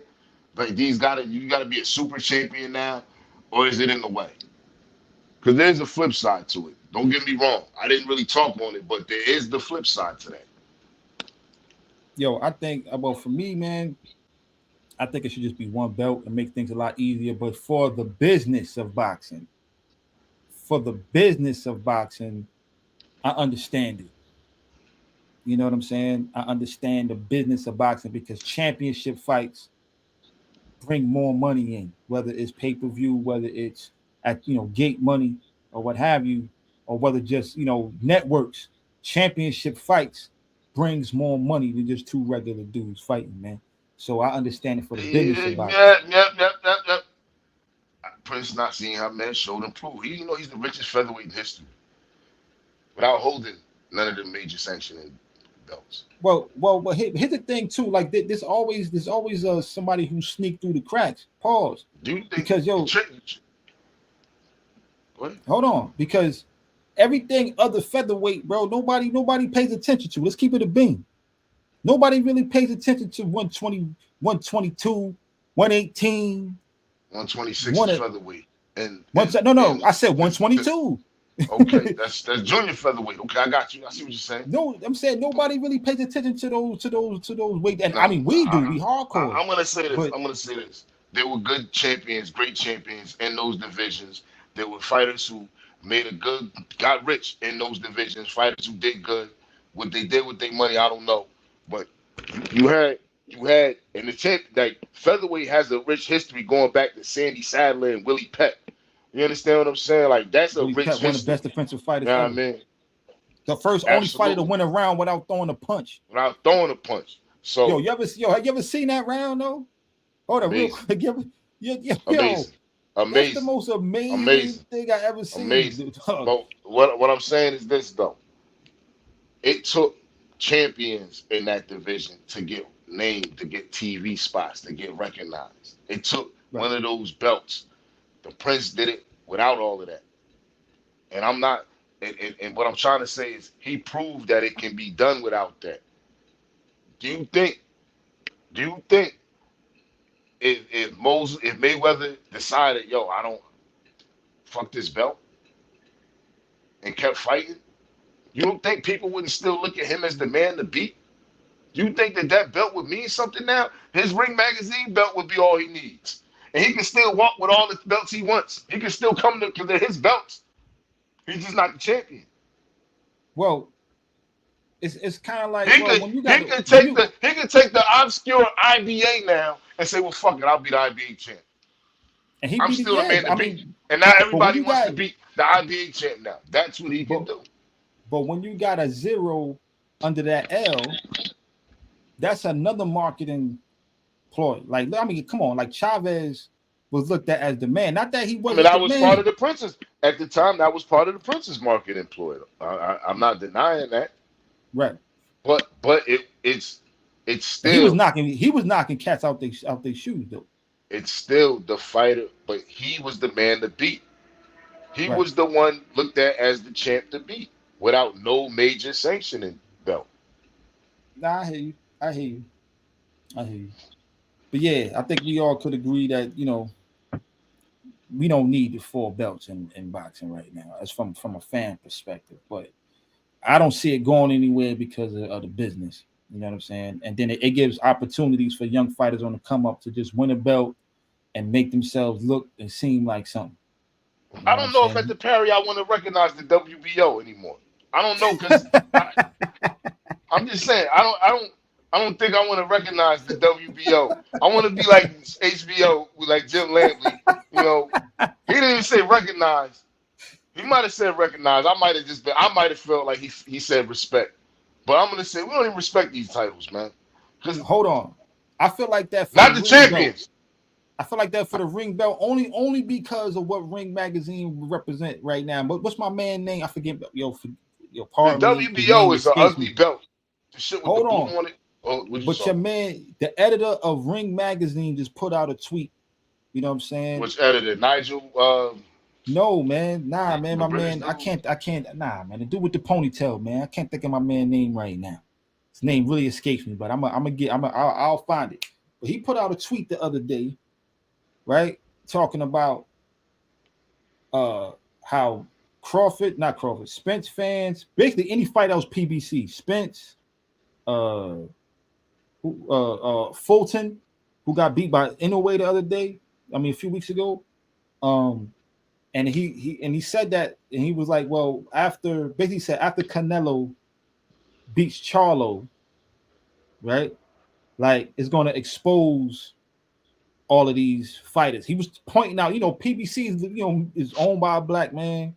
Like you gotta be a super champion now, or is it in the way? Because there's a flip side to it. Don't get me wrong. I didn't really talk on it, but there is the flip side to that. yo, I think, well, for me, man, I think it should just be one belt and make things a lot easier. But for the business of boxing, I understand it. You know what I'm saying? I understand the business of boxing because championship fights bring more money in, whether it's pay per view, whether it's at gate money or what have you, or whether just networks. Championship fights brings more money than just two regular dudes fighting, man. So I understand it for the business Yeah, of boxing. yeah, yep, yep, yep, yep. Prince not seeing how man showed and proved. He's the richest featherweight in history without holding none of the major sanctioning belts. Well, here's the thing too. Like there's always somebody who sneak through the cracks. Pause, Do you think because the yo, trick? What? hold on, because everything other featherweight, bro, nobody pays attention to. Let's keep it a beam. Nobody really pays attention to 120, 122, 118, 126 is one featherweight, and one. No, and I said the 122. Okay, that's junior featherweight. Okay, I got you. I see what you're saying. No, I'm saying nobody really pays attention to those weight. And I No, mean, we do. We hardcore, I'm gonna say this. but I'm gonna say this. There were good champions, great champions in those divisions. There were fighters who got rich in those divisions. Fighters who did good. What they did with their money, I don't know. But you had, and the champ like featherweight has a rich history going back to Sandy Sadler and Willie Pett. You understand what I'm saying? Like that's a Willie rich Pep, one of the history. best defensive You fighters know what I ever. mean? The first only fighter to Absolutely. win a round without throwing a punch. Without throwing a punch. Yo, So have you ever seen that round though? Hold on, real amazing, quick. Yo, amazing, that's the amazing, most amazing amazing, thing I ever seen. amazing. But what I'm saying is this though. It took champions in that division to get named, to get TV spots, to get recognized. It took Right. one of those belts. The Prince did it without all of that. And I'm not, and what I'm trying to say is he proved that it can be done without that. Do you think, do you think if Mayweather decided, yo, I don't fuck this belt and kept fighting, you don't think people wouldn't still look at him as the man to beat? You think that belt would mean something now? His Ring Magazine belt would be all he needs. And he can still walk with all the belts he wants. He can still come to, because they're his belts. He's just not the champion. Well, it's kind of like, He well, could when you he got could when take you the he could take the obscure IBA now and say, well, fuck it, I'll be the IBA champ. and he I'm beat it, still the yeah. man to I beat. mean, And now but when everybody you wants got to beat the IBA champ now. That's what he can but do. but when you got a zero under that L, that's another marketing ploy. Like, I mean, come on, like Chavez was looked at as the man. Not that he I mean, wasn't the that was part of man, the Prince's at the time. That was part of the Prince's market employ. I'm not denying that, right? but it's And he was still knocking he was knocking cats out their shoes though. it's still the fighter. But he was the man to beat. He Right. was the one looked at as the champ to beat without no major sanctioning belt. Nah, I hear you. I hear you. I hear you. But yeah, I think we all could agree that we don't need the four belts in boxing right now, as from a fan perspective. But I don't see it going anywhere because of the business. You know what I'm saying? And then it gives opportunities for young fighters on the come up to just win a belt and make themselves look and seem like something. You I know what I'm don't know if at saying? the Parry I want to recognize the WBO anymore. I don't know because I'm just saying I don't think I want to recognize the WBO. I want to be like HBO with like Jim Lampley. You know, he didn't even say recognize. He might have said recognize. I might have felt like he said respect. But I'm gonna say we don't even respect these titles, man. Because Hold on. I feel like that for the not the ring belt. champions. I feel like that for the ring belt only because of what Ring Magazine represent right now. But what's my man name? I forget. The Pardon me. His WBO name is an escapes ugly me. belt. The shit with the Hold blue on. on it. Oh, what you But saw? your man, the editor of Ring Magazine, just put out a tweet. You know what I'm saying? Which editor? Nigel, No, man. Nah, man. the My British man. I dude. can't. I can't. Nah, man. The dude with the ponytail, man. I can't think of my man name right now. His name really escapes me, but I'm gonna get. I'll find it. But he put out a tweet the other day, right, talking about uh how not Crawford, Spence fans, basically any fight else PBC, Spence, uh, Fulton, who got beat by Inoue the other day. I mean, a few weeks ago. Um, and he said that, and he was like, well, after Canelo beats Charlo, right? Like, it's going to expose all of these fighters. He was pointing out, PBC is owned by a black man,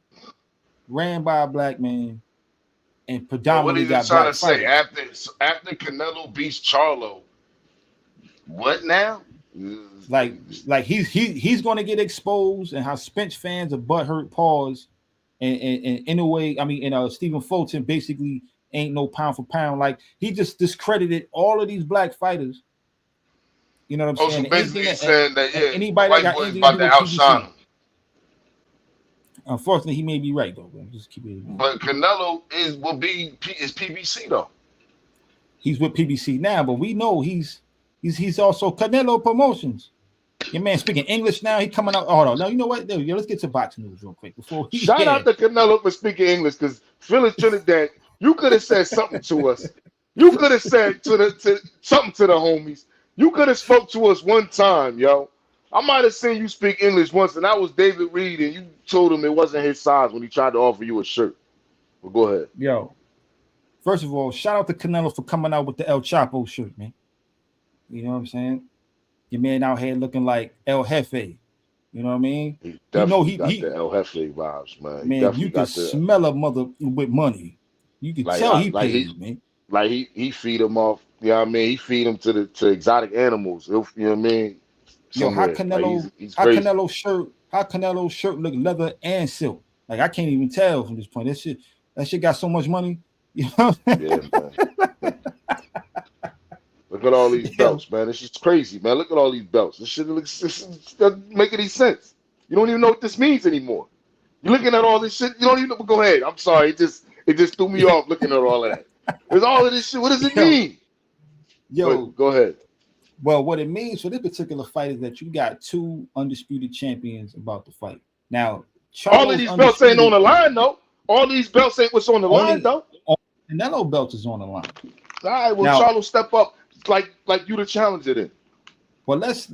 ran by a black man, and But what predominantly is it got trying black to say? fighters. After Canelo beats Charlo, what now? Like he's going to get exposed, and how Spence fans are butthurt pause, and in a way, I mean, Stephen Fulton basically ain't no pound for pound. Like, he just discredited all of these black fighters. You know what I'm Oh, so saying? basically Anything he's that saying that and yeah, the anybody that white got boy is anything to about do to with outshine PBC. him. Unfortunately, he may be right though. But just keep it. But Canelo is PBC though. He's with PBC now, but we know he's also Canelo Promotions. Your man speaking English now. He coming out. Oh no, you know what? Yo, let's get to boxing news real quick before he. Shout Yeah, out to Canelo for speaking English, because Phyllis Trinidad, you could have said something to us. You could have said to something to the homies. You could have spoke to us one time, yo. I might have seen you speak English once, and that was David Reed, and you told him it wasn't his size when he tried to offer you a shirt. But go ahead. yo. First of all, shout out to Canelo for coming out with the El Chapo shirt, man. You know what I'm saying? Your man out here looking like El Jefe. You know what I mean? He You know definitely got the El Jefe vibes, man. He man. You definitely can got the smell a mother with money. You can tell he like paid, man. like he feed him off. You know what I mean? He feed him to exotic animals. You know what I mean? Yo, how Somewhere. Canelo, He's how crazy. Canelo shirt look leather and silk. Like I can't even tell from this point. That shit got so much money. You know? Yeah, man. Look at all these belts, man. It's just crazy, man. Look at all these belts. This shit doesn't make any sense. You don't even know what this means anymore. You're looking at all this shit. You don't even know. Go ahead. I'm sorry. It just threw me off looking at all of that. There's all of this shit. What does it mean? Yo, But go ahead. well, what it means for this particular fight is that you got two undisputed champions about to fight. Now, All of Charlo's these belts ain't on undisputed. the line, though. All these belts ain't what's on the line, Only though. Canelo belt is on the line. All right. Well, Now, Charlo step up like you the challenger then. well, let's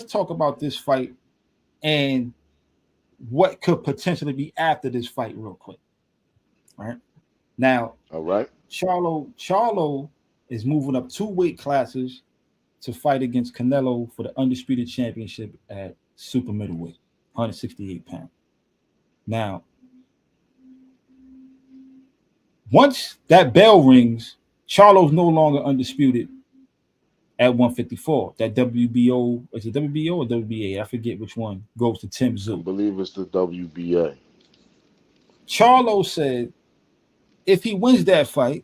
talk about this fight and what could potentially be after this fight, real quick. All right. Now, All right. Charlo is moving up 2 weight classes to fight against Canelo for the undisputed championship at super middleweight, 168 pounds. Now, once that bell rings, Charlo's no longer undisputed at 154. That WBO, is it WBO or WBA? I forget which one goes to Tim I Zoo. believe it's the WBA. Charlo said if he wins that fight,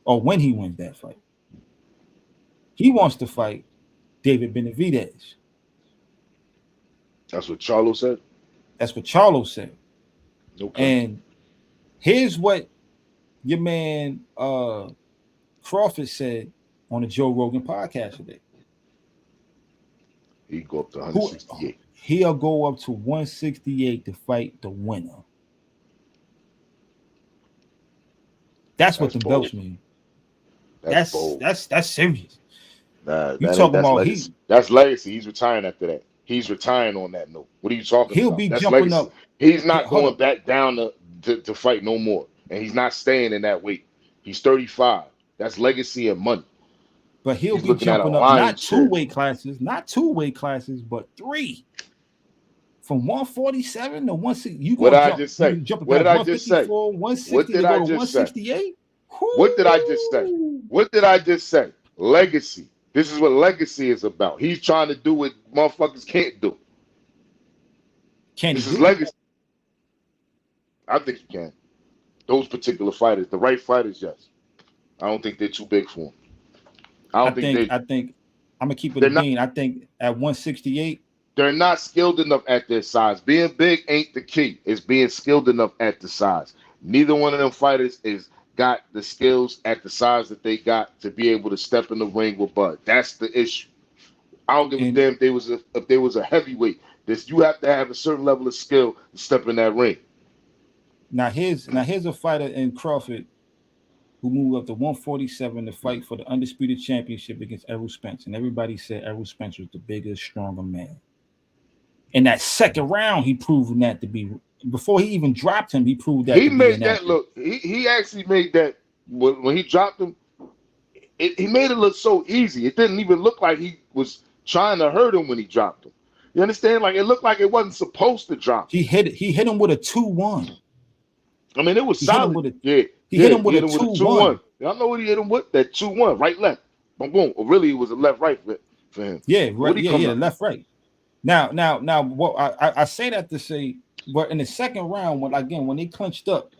or when he wins that fight, he wants to fight David Benavidez. That's what Charlo said. That's what Charlo said. Okay. And here's what your man Crawford said on the Joe Rogan podcast today. He go up to 168. He'll go up to 168 to fight the winner. That's what the bold. belts mean. That's bold. That's serious. Nah, You talking about legacy. That's legacy. He's retiring after that. He's retiring on that note. What are you talking he'll about? be That's jumping legacy. up. He's not Hold going up. back down to fight no more. And he's not staying in that weight. He's 35. That's legacy and money. But he'll He's be looking at a jumping up lion not two share. weight classes, but 3. From 147 to 160. You What gonna did I jump? just say? You jumping What past did I just say? 154, 160 What to did go I to just say? 168? What did I just say? What did I just say? Legacy. This is what legacy is about. He's trying to do what motherfuckers can't do. Can This he is do it? legacy. I think he can. Those particular fighters, the right fighters, yes. I don't think they're too big for him. I think I'm gonna keep it a they're not bean. I think at 168, they're not skilled enough at their size. Being big ain't the key. It's being skilled enough at the size. Neither one of them fighters is got the skills at the size that they got to be able to step in the ring with Bud. That's the issue. I don't give a and damn if they was a heavyweight. You have to have a certain level of skill to step in that ring. here's a fighter in Crawford who moved up to 147 to fight for the undisputed championship against Errol Spence, and everybody said Errol Spence was the bigger, stronger man. In that second round, he proved that to be. Before he even dropped him, he proved that He to be made that inaccurate. look. He actually made that when he dropped him. He made it look so easy. It didn't even look like he was trying to hurt him when he dropped him. You understand? Like it looked like it wasn't supposed to drop him. He hit him with a 2-1. I mean, it was He hit him solid. with a Yeah, he hit him he with a hit him with a 2-1. 2-1. Y'all know what he hit him with? That 2-1, right, left. Boom, boom. Or really, it was a left, right for him. Yeah, What right. he come Yeah, out? left, right. Now, what I say that to say, but in the second round, when they clinched up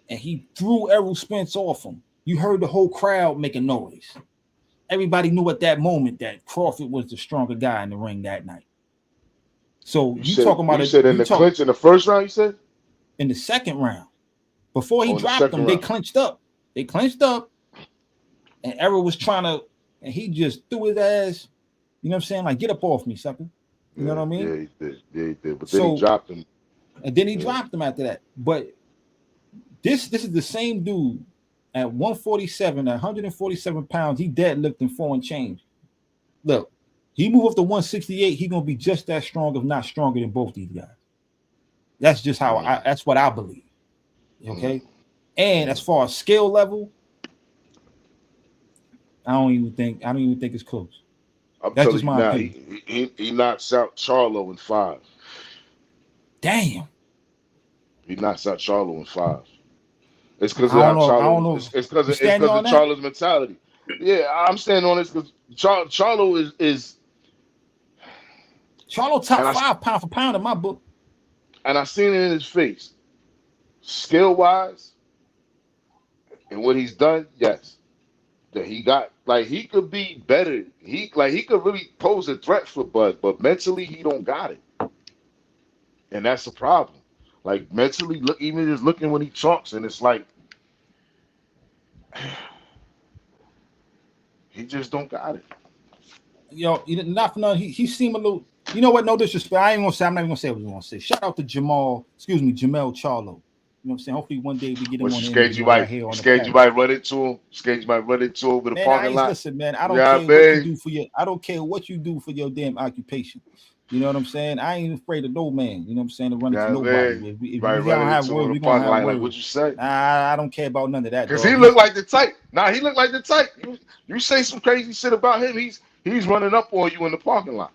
and he threw Errol Spence off him, you heard the whole crowd making noise. Everybody knew at that moment that Crawford was the stronger guy in the ring that night. So you talking about You it? said in You the talk clinch in the first round. You said in the second round before he in the dropped second them, they round. clinched up. And Errol was trying to, and he just threw his ass You know what I'm saying? Like, get up off me, sucker. You know Yeah, what I mean? yeah, he did. Yeah, he did. But then he So, dropped him. and then he Yeah. dropped him after that. But this is the same dude at 147, at 147 pounds. He deadlifting foreign change. Look, he move up to 168. He gonna be just as strong, if not stronger than both these guys. That's just how Mm, that's what I believe. mm, Okay. And as mm. far as skill level, I don't even think it's close. I'm That's telling just you my now, opinion. he knocks out Charlo in 5. Damn. He knocks out Charlo in 5. It's because I of how don't know. I don't Charlo. know. It's because You of, it's standing because on of that? Charlo's mentality. Yeah, I'm standing on this because Charlo is Charlo top and I five pound for pound in my book. and I seen it in his face, skill wise, and what he's done. Yes, that he got like he could be better. He could really pose a threat for Bud, but mentally he don't got it, and that's the problem. Like mentally, look, even just looking when he talks, and it's like he just don't got it. Not for nothing. He seemed a little. You know what? No disrespect. I ain't gonna say. I'm not even gonna say what you want to say. Shout out to Jamal. Excuse me, Jamel Charlo. You know what I'm saying? Hopefully one day we get him But on the interview right here you on the scared you platform. might run into him. Scared you might run into him in the Man, I parking ain't lot. listen, man. I don't Yeah, care what you man. do for your. I don't care what you do for your damn occupation. You know what I'm saying? I ain't afraid of no man. You know what I'm saying? To run into Yeah, nobody. man. If Right, we running don't have into him words, in the we gonna parking have lot. Like, words. what you say? Nah, I don't care about none of that, Cause he dog. looked like the type. Nah, he looked like the type. You say some crazy shit about him, he's running up on you in the parking lot.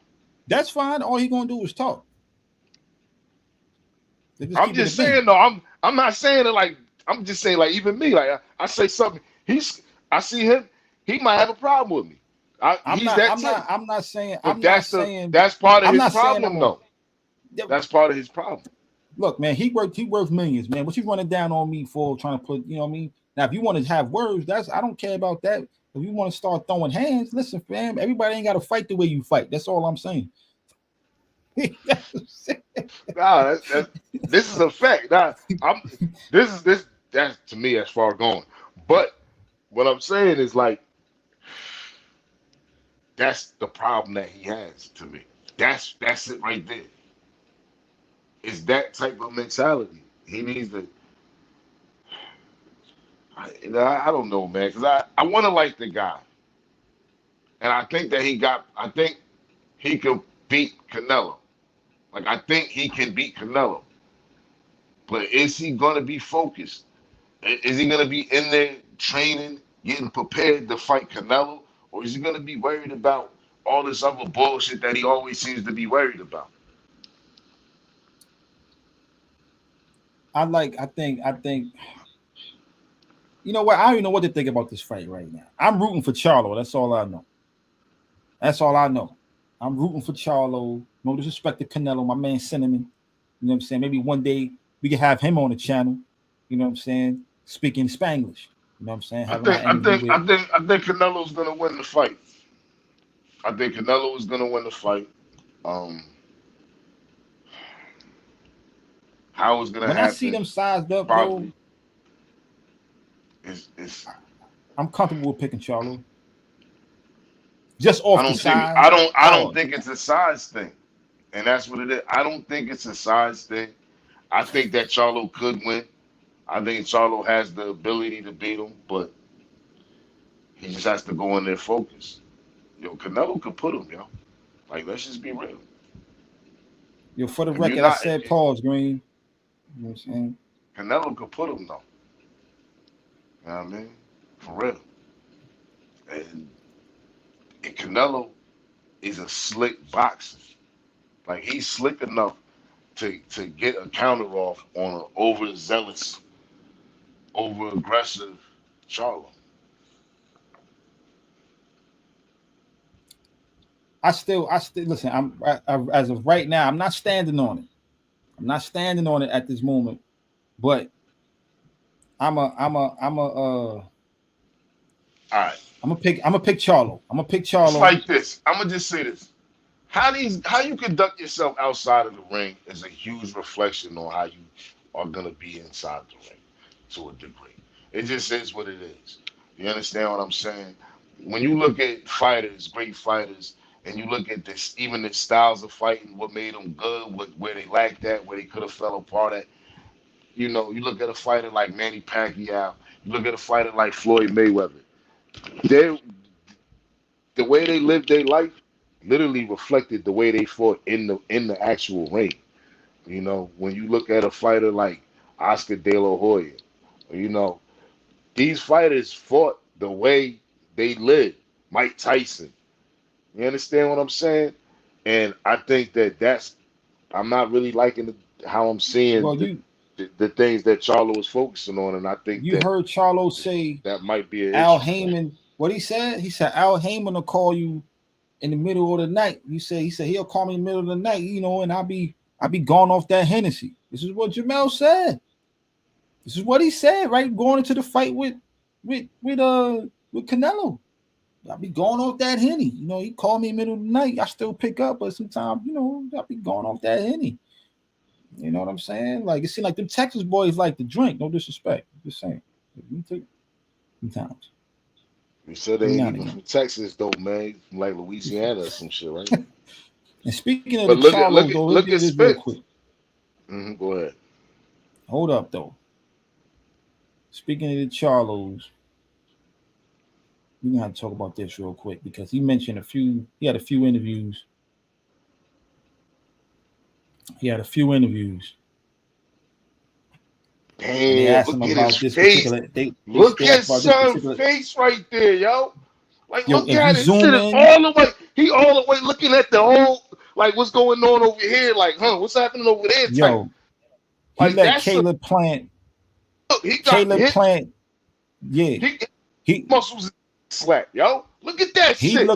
That's fine. All he gonna do is talk. They just I'm keep it a just bean. saying though. I'm not saying it like I'm just saying like even me like I say something. I see him. He might have a problem with me. He's that type. I'm not saying But that's part of I'm his not saying I'm problem on. though. That's part of his problem. Look, man, he worth millions, man. What you running down on me for trying to put, you know what I mean? Now, if you want to have words, I don't care about that. If you want to start throwing hands, listen, fam, everybody ain't got to fight the way you fight. That's all I'm saying. Nah, this is a fact. Nah, I'm this that's to me as far going. But what I'm saying is like that's the problem that he has to me. That's it right there. It's that type of mentality. He needs to. I don't know, man, because I want to like the guy, and I think that I think he could beat Canelo. Like I think he can beat Canelo, but is he gonna be focused? Is he gonna be in there training, getting prepared to fight Canelo, or is he gonna be worried about all this other bullshit that he always seems to be worried about? I think, you know what? I don't even know what to think about this fight right now. I'm rooting for Charlo. That's all I know. That's all I know. I'm rooting for Charlo. No disrespect to Canelo, my man Cinnamon. You know what I'm saying? Maybe one day we can have him on the channel. You know what I'm saying? Speaking Spanglish. You know what I'm saying? I Having my think I interview think with. I think I think Canelo's gonna win the fight. I think Canelo is gonna win the fight. Um, how it's gonna When I see happen? them sized up, bro, Probably is I'm comfortable with picking Charlo. Just off the size. I don't Pause. think it's a size thing, and that's what it is. I don't think it's a size thing. I think that Charlo could win. I think Charlo has the ability to beat him, but he just has to go in there focused. Yo, Canelo could put him, yo. Like let's just be real. Yo, for the If you're record, I not, said pause, Green. You know what I'm saying? Canelo could put him though. You know what I mean? For real. And Canelo is a slick boxer. Like he's slick enough to get a counter off on an overzealous, over aggressive Charlo. I still listen. As of right now, I'm not standing on it. I'm not standing on it at this moment. But I'm a All right. I'm a pick Charlo. I'm gonna pick It's Charlo. like this. I'm gonna just say this. How you conduct yourself outside of the ring is a huge reflection on how you are gonna be inside the ring to a degree. It just is what it is. You understand what I'm saying? When you look at fighters, great fighters, and you look at this, even the styles of fighting, what made them good, where they lacked at, where they could have fell apart at. You know, you look at a fighter like Manny Pacquiao, you look at a fighter like Floyd Mayweather. They, the way they lived their life, literally reflected the way they fought in the actual ring. You know, when you look at a fighter like Oscar De La Hoya, you know, these fighters fought the way they lived. Mike Tyson. You understand what I'm saying? And I think that's I'm not really liking how I'm seeing Well, the things that Charlo was focusing on, and I think you heard Charlo say that might be an Al issue for him. Heyman. What he said? He said Al Heyman will call you in the middle of the night. He said he'll call me in the middle of the night, you know, and I'll be gone off that Hennessy. This is what Jamel said. This is what he said, right? Going into the fight with Canelo. I'll be going off that Henny. You know, he called me in the middle of the night. I still pick up, but sometimes, you know, I'll be going off that Henny. You know what I'm saying? Like, it seems like them Texas boys like to drink. No disrespect. Just saying. Me too. Sometimes. You said they ain't even from Texas though, man. From like Louisiana or some shit, right? And speaking of But the Charlos, though, let's look get at this real Spence. quick. Go ahead. Hold up, though. Speaking of the Charlos, we're gonna have to talk about this real quick because he mentioned he had a few interviews. He had a few interviews. And they Damn, asked him look at his about this face. particular Look they at asked about this son's particular face right there, yo. Like, yo, look if you at it. This zoom shit is in, all the way. He all the way looking at the whole, like, what's going on over here? Like, what's happening over there? Type. yo, he Like, let that's a Caleb Plant, look. He got Caleb hit. Plant, yeah. He He muscles slack, yo. Look at that shit.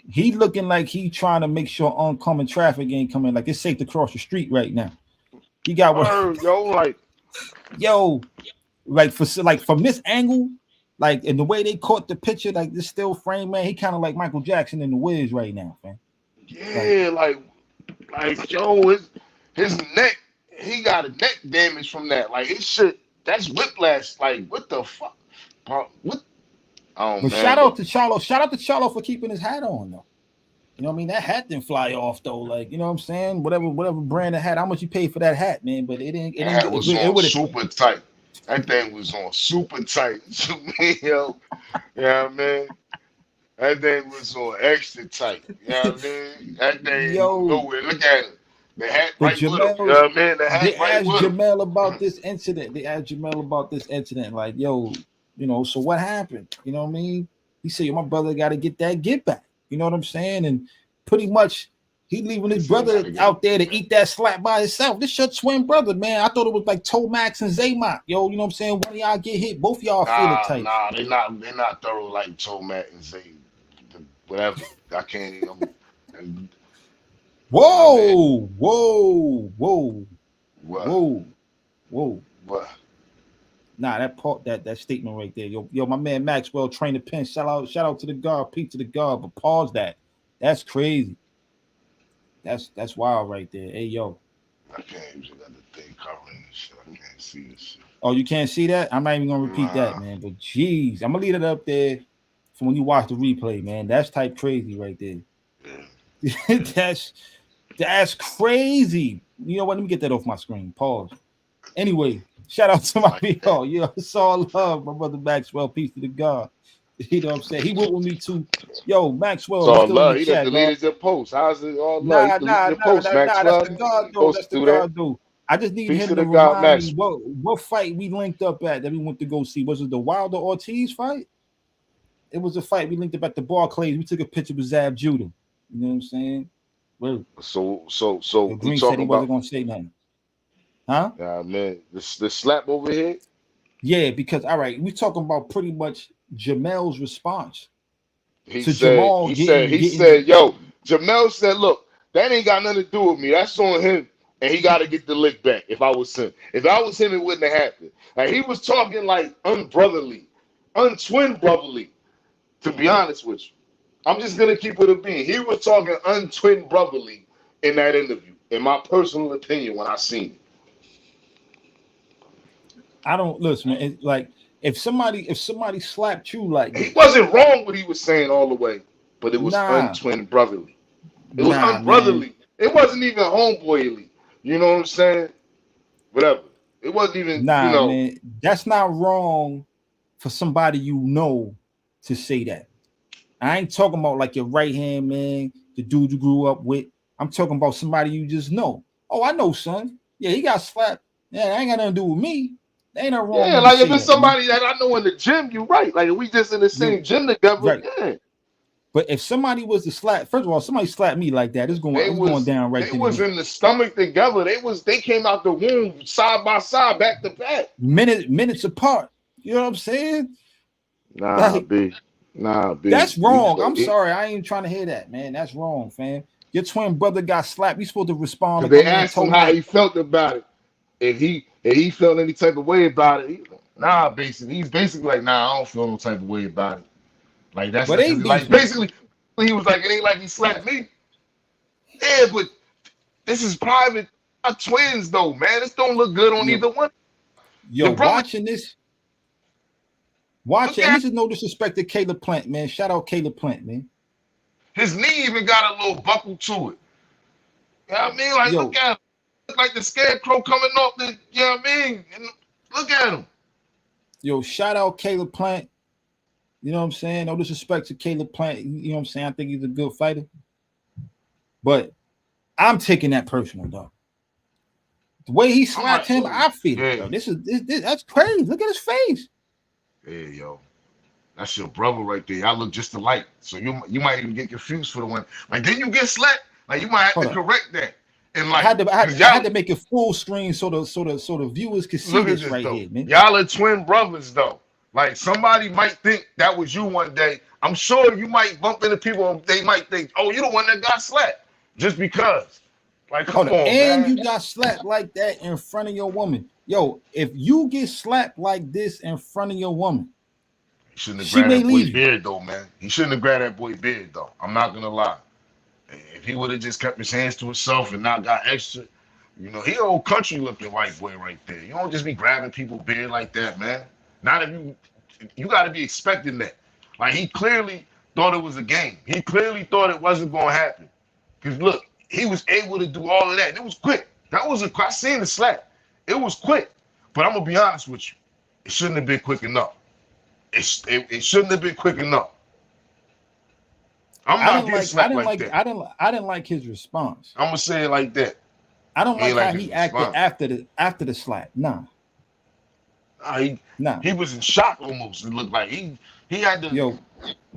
he looking like he trying to make sure oncoming traffic ain't coming. Like it's safe to cross the street right now. He got what Yo, like, yo, like from this angle, like in the way they caught the picture, like this still frame, man. He kind of like Michael Jackson in the Wiz right now, man. yeah, like yo, his neck. He got a neck damage from that. Like, his shit. That's whiplash. Like, what the fuck? Bro, what? Oh But man, but shout out to Charlo for keeping his hat on though. You know what I mean? That hat didn't fly off though. Like, you know what I'm saying? Whatever brand of hat, how much you paid for that hat, man? But it didn't that get was it on would have super tight. That thing was on super tight to me, yo. Yeah, man. That thing was on extra tight. You know what I mean? That thing ain't go yo. nowhere. Look at it. The hat But right with him. You know Jamel's what I mean? The hat they right asked with him. Jamel about this incident. They asked Jamel about this incident. Like, yo, you know, so what happened? You know what I mean? He said, yo, my brother got to get back. You know what I'm saying? And pretty much he leaving He his said he brother gotta get out there it to back. eat that slap by himself. This your twin brother, man. I thought it was like Tomax and Zaymont. Yo, you know what I'm saying? One of y'all get hit, both of y'all feel it type. Nah, they're not thorough like Tomac and Zay. Whatever. I can't even. Yeah, man. Whoa, whoa, whoa, What? whoa, whoa. What? Nah, that statement right there. Yo, my man Maxwell trained the pin. Shout out to the guard, Pete to the guard, but pause that. That's crazy. That's wild right there. Hey yo. I can't even got the thing covering this shit. I can't see this shit. Oh, you can't see that? I'm not even gonna repeat that, Nah. man. But geez, I'm gonna leave it up there for when you watch the replay, man. That's type crazy right there. Yeah. that's crazy. You know what? Let me get that off my screen. Pause. Anyway, shout out to my Like PO. Yo, it's all love, my brother Maxwell. Peace to the God. You know what I'm saying? He went with me too. Yo, it's Maxwell, you all still in the love. He done chat, God. deleted your post. How's it all love? He Nah, deleted nah, your nah, post, nah, nah. That's Maxwell. the God, You though. supposed That's to the do that. God, though. I just need Peace to him to the God, remind me Max. what fight we linked up at that we went to go see. Was it the Wilder Ortiz fight? It was a fight we linked up at the Barclays. We took a picture with Zab Judah. You know what I'm saying? Well, So we Green said talking he wasn't about gonna say nothing. Huh? man, the slap over here. Yeah, because all right, we talking about pretty much Jamel's response He to said, Jamal he said, he getting. said, yo, Jamel said, look, that ain't got nothing to do with me. That's on him. And he got to get the lick back if I was him. If I was him, it wouldn't have happened. Like, he was talking like unbrotherly, untwin brotherly, to be honest with you. I'm just going to keep it a bean. He was talking untwin brotherly in that interview, in my personal opinion, when I seen it. I don't listen, man. It's like if somebody slapped you like He this, wasn't wrong what he was saying all the way, but it was nah. untwin brotherly. It was Nah, man. unbrotherly. It wasn't even homeboyly. You know what I'm saying? Whatever. It wasn't even, Nah, man. That's not wrong for somebody you know to say that. I ain't talking about like your right hand man, the dude you grew up with. I'm talking about somebody you just know. Oh, I know, son. Yeah, he got slapped. Yeah, that ain't got nothing to do with me. There ain't nothing wrong yeah, with you to like if say it's that, man. somebody that I know in the gym, you right. Like if we just in the You same gym together, right. yeah. But if somebody was to slap, first of all, somebody slapped me like that, it's going down right They then and was there. in the stomach together. They came out the womb side by side, back to back. Minutes apart. You know what I'm saying? Nah, Like B. Nah, B. that's wrong. I'm sorry. I ain't trying to hear that, man. That's wrong, fam. Your twin brother got slapped. You supposed to respond Because like my they man asked him told how me. he felt about it. If he felt any type of way about it, he's basically like, nah, I don't feel no type of way about it. Like that's But not they because like beefing. basically he was like, it ain't like he slapped me. Yeah, but this is private. Our twins though, man. This don't look good on Yo, either one. yo, Your brother, watching this, watch look it, and at this is no disrespect to Caleb Plant, man. Shout out Caleb Plant, man. his knee even got a little buckle to it. You know what I mean? Like look Yo, at him. Look like the scarecrow coming off the, you know what I mean? And look at him. shout out Caleb Plant. You know what I'm saying? No disrespect to Caleb Plant. You know what I'm saying? I think he's a good fighter. But I'm taking that personal, though. The way he I'm slapped like, him, yo, I feel it, yeah, though. This that's crazy. Look at his face. yeah, yo. That's your brother right there. Y'all look just alike. So you might even get confused for the one. Like then you get slapped. Like you might have Hold to up. correct that. And I like, had to I had, cause I had y'all to make it full screen so the viewers could see look at this this right though. here, man. Y'all are twin brothers though. Like somebody might think that was you one day. I'm sure you might bump into people and they might think, oh, you the one that got slapped. Just because. Like, come Hold up. on, And man. you got slapped like that in front of your woman. Yo, if you get slapped like this in front of your woman, He shouldn't have she grabbed may that boy leave you. beard though, man. He shouldn't have grabbed that boy beard though. I'm not gonna lie. If he would have just kept his hands to himself and not got extra, he an old country looking white boy right there. You don't just be grabbing people beard like that, man. Not if you got to be expecting that. Like he clearly thought it was a game. He clearly thought it wasn't gonna happen. Cause look, he was able to do all of that. And it was quick. I seen the slap. It was quick. But I'm gonna be honest with you. It shouldn't have been quick enough. It shouldn't have been quick enough. I'm I not didn't getting like I slapped didn't like like that. I didn't like his response. I'm gonna say it like that. I don't He ain't like like how his he acted response. after the slap. Nah, Nah, he nah. he was in shock almost. It looked like he had to Yo,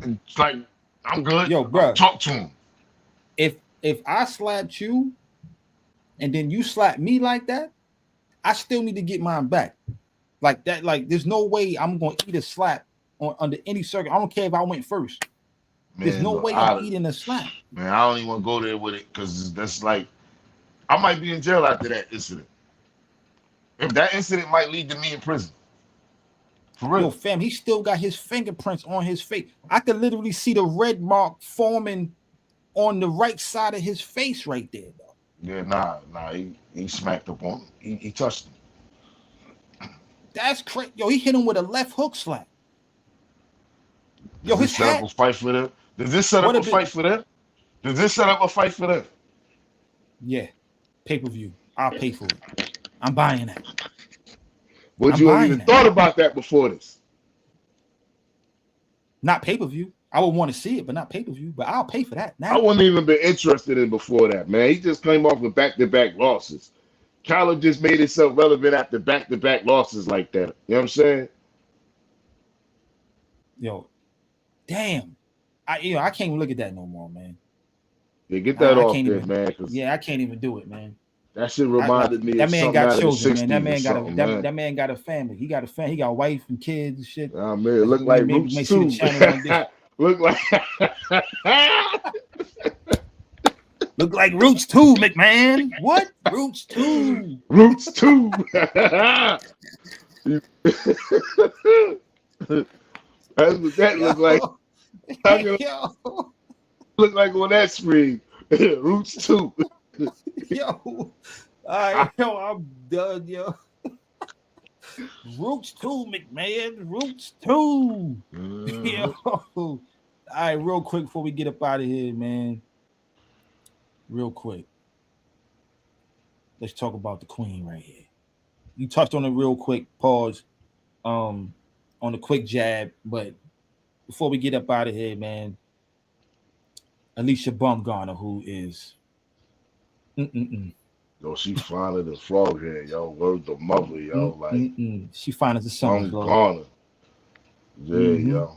it's like I'm good. yo, I'm bruh. talk to him. If I slapped you and then you slap me like that, I still need to get mine back. Like that, like there's no way I'm gonna eat a slap under any circuit. I don't care if I went first. There's Man, no look, way I'm eating a slap. I don't even want to go there with it because that's like I might be in jail after that incident. If that incident might lead to me in prison. For Yo, real. fam, he still got his fingerprints on his face. I could literally see the red mark forming on the right side of his face right there, though. Yeah, nah, he smacked up on him. He touched him. That's crazy. Yo, he hit him with a left hook slap. Yo, Does this his set up hat a fight for them? Does this set would up a have been, fight for them? Does this set up a fight for them? yeah, pay-per-view. I'll pay for it. I'm buying that. Would I'm you have buying even that. thought about that before this? Not pay-per-view. I would want to see it, but not pay-per-view. But I'll pay for that I now. wouldn't even been interested in before that, man. He just came off with back-to-back losses. Kyler just made himself relevant after back-to-back losses like that. You know what I'm saying? Yo, damn. I can't even look at that no more, man. Yeah, get that I off can't there, even. man, because Yeah, I can't even do it, man. that shit I like reminded me that of man something got out of the children, man. That 60s or man got a something, man. that man got a family. He got a family. He got a wife and kids and shit. Oh, man, it As looked we like maybe Roots may see the 2. channel one day. Look like... Look like Roots 2, McMahon. What? Roots 2. Roots 2. That's what that Yo, looked like. How can it yo, look like on that screen? Roots 2. yo. All right, yo, I'm done, yo. Roots 2, McMahon. Roots 2. Yo. Mhm. All right, real quick before we get up out of here, man. real quick. Let's talk about the queen right here. You touched on it real quick. Pause. Um, on the quick jab, but before we get up out of here, man, Alicia Bumgarner, who is, mm-mm-mm, Yo, she finer than frog hair, yo. Word the mother, yo. Like, she fine as the sun, bum Lord. goner. Yeah, Mm-hmm. yo.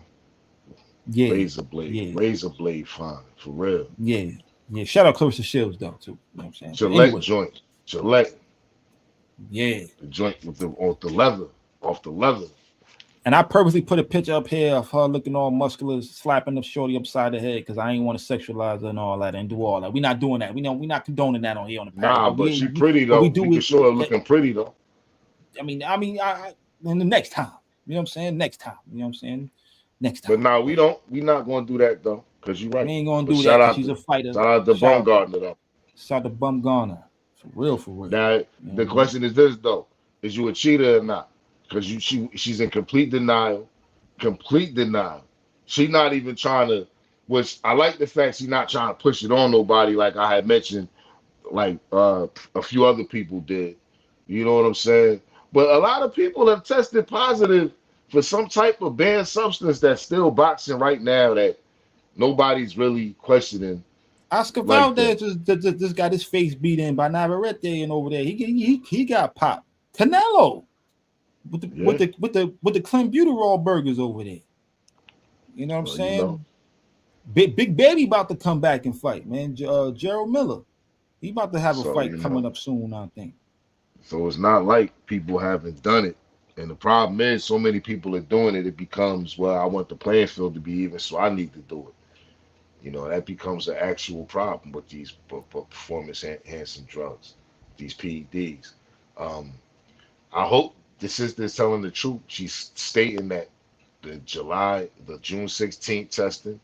Yeah, yeah, Razor blade fine, for real. yeah, yeah. Shout out Clarissa Shields though too. You know what I'm saying? But Gillette anyway, joint. Gillette, yeah. the joint with the off the leather. Off the leather. And I purposely put a picture up here of her looking all muscular, slapping the shorty upside the head because I ain't want to sexualize her and all that and do all that. We're not doing that. We know we're not condoning that on here on the Parry. Nah, But but she we pretty but we though. do We can it. show her looking pretty though. I in the next time. You know what I'm saying? Next time. You know what I'm saying? Next time. But nah, we But don't. We not gonna do that though, cause you're we right. ain't gonna But do that because she's a fighter. shout out to Baumgartner though. Shout out to Bumgarner. For real, for real. Now You know the what I mean? question is this though: is you a cheater or not? Because she's in complete denial. Complete denial. She not even trying to. Which I like the fact she's not trying to push it on nobody like I had mentioned, like a few other people did. You know what I'm saying? But a lot of people have tested positive for some type of banned substance that's still boxing right now that nobody's really questioning Oscar like that. Valdez just got his face beat in by Navarrete and over there. He got popped. Canelo with the with Yeah. the with the with the clenbuterol burgers over there. You know what I'm Well, you know. saying? Big Baby about to come back and fight, man. Gerald Miller, he about to have a So fight you know. coming up soon, I think. So it's not like people haven't done it. And the problem is, so many people are doing it. It becomes, well, I want the playing field to be even, so I need to do it. You know, that becomes an actual problem with these performance enhancing drugs, these PEDs. Um, I hope the sister is telling the truth. She's stating that the June 16th testing,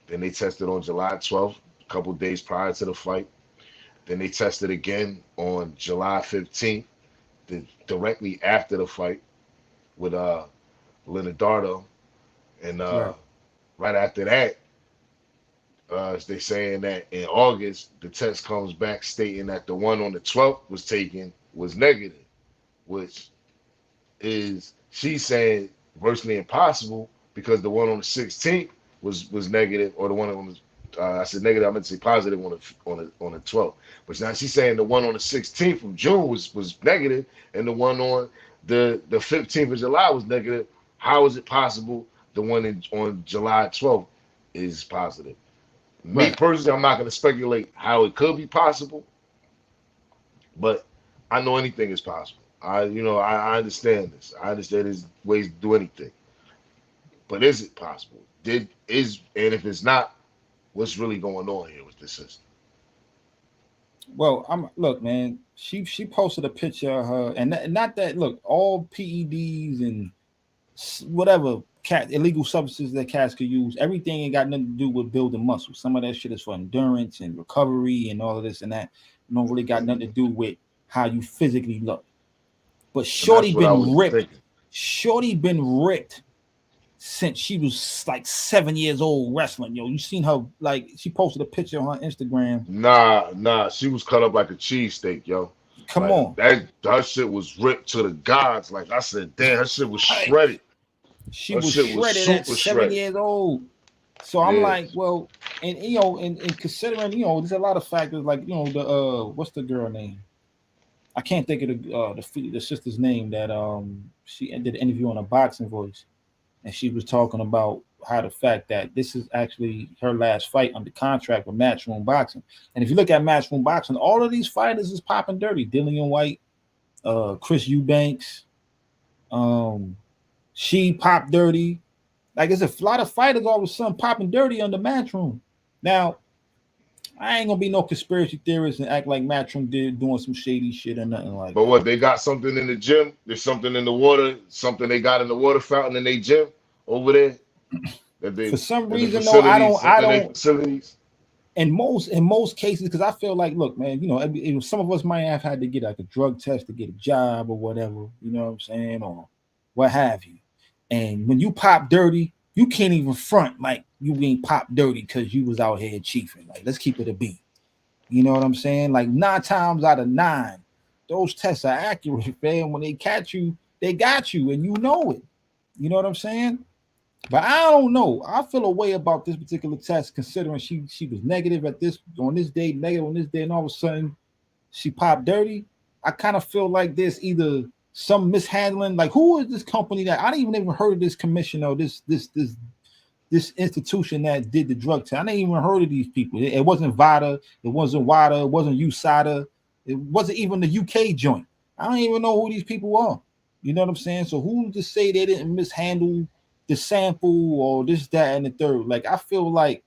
then they tested on July 12th, a couple days prior to the fight. Then they tested again on July 15th, directly after the fight with Leonardo. And Right. right after that, they saying that in August, the test comes back stating that the one on the 12th was taken was negative, which is she's saying virtually impossible because the one on the 16th was negative, or the one on the I said negative. I meant to say positive on the 12th. But now she's saying the one on the 16th of June was negative, and the one on the 15th of July was negative. How is it possible the one on July 12th is positive? Me Right. personally, I'm not going to speculate how it could be possible, but I know anything is possible. I understand this. I understand there's ways to do anything. But is it possible? And if it's not, what's really going on here with this system? Well, I'm look, man. She posted a picture of her, and not that look all PEDs and whatever cat illegal substances that cats could use. Everything ain't got nothing to do with building muscle. Some of that shit is for endurance and recovery and all of this and that. It don't really got nothing to do with how you physically look. But And that's what I was Ripped. thinking. Shorty been ripped since she was like 7 years old wrestling. Yo, you seen her like she posted a picture on her Instagram. Nah, she was cut up like a cheesesteak, yo. Come Like on. that, her shit was ripped to the gods. Like I said, damn, her shit was Right. shredded. She Her was shit was shredded at super 7 shredded. years old. So I'm Yeah. like, well, and and considering, there's a lot of factors like, the what's the girl name? I can't think of the sister's name that she did an interview on a boxing voice, and she was talking about how the fact that this is actually her last fight under contract with Matchroom Boxing. And if you look at Matchroom Boxing, all of these fighters is popping dirty. Dillian White, Chris Eubanks, um, she popped dirty. Like there's a lot of fighters all of a sudden popping dirty under Matchroom. Now, I ain't gonna be no conspiracy theorist and act like Matchroom did doing some shady shit or nothing like But that. what, they got something in the gym? There's something in the water, something they got in the water fountain in their gym over there that For they some in the reason though, facilities, I something in their don't facilities. in most cases, because I feel like, look, man, some of us might have had to get like a drug test to get a job or whatever, you know what I'm saying, or what have you. And when you pop dirty, you can't even front like you ain't pop dirty because you was out here chiefing. Like, let's keep it a beat. You know what I'm saying? Like 9 times out of 9, those tests are accurate, man. When they catch you, they got you, and you know it. You know what I'm saying? But I don't know. I feel a way about this particular test, considering she was negative at this on this day, negative on this day, and all of a sudden she popped dirty. I kind of feel like there's either some mishandling. Like, who is this company that I didn't even heard of this commission or this institution that did the drug test? I didn't even heard of these people. It wasn't VADA, it wasn't WADA, it wasn't USADA, it wasn't even the UK joint. I don't even know who these people are. You know what I'm saying? So who's to say they didn't mishandle the sample or this, that, and the third? Like, I feel like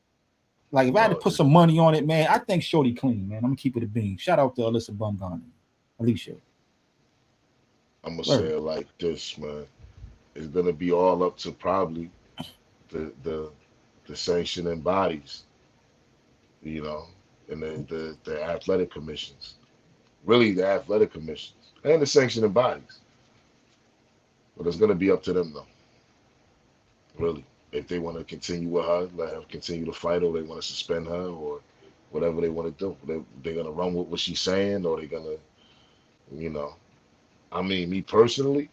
if I had to Well, put some money on it, man, I think Shorty clean, man. I'm gonna keep it a bean. Shout out to Alyssa Bumgarner, Alicia. I'm gonna say Word. it like this, man. It's gonna be all up to probably the the the sanctioning bodies, you know, and the athletic commissions. Really, the athletic commissions and the sanctioning bodies. But it's gonna be up to them, though. Really, if they want to continue with her, let her continue to fight, or they want to suspend her, or whatever they want to do. They're gonna run with what she's saying, or they're gonna, you know. I mean, me personally,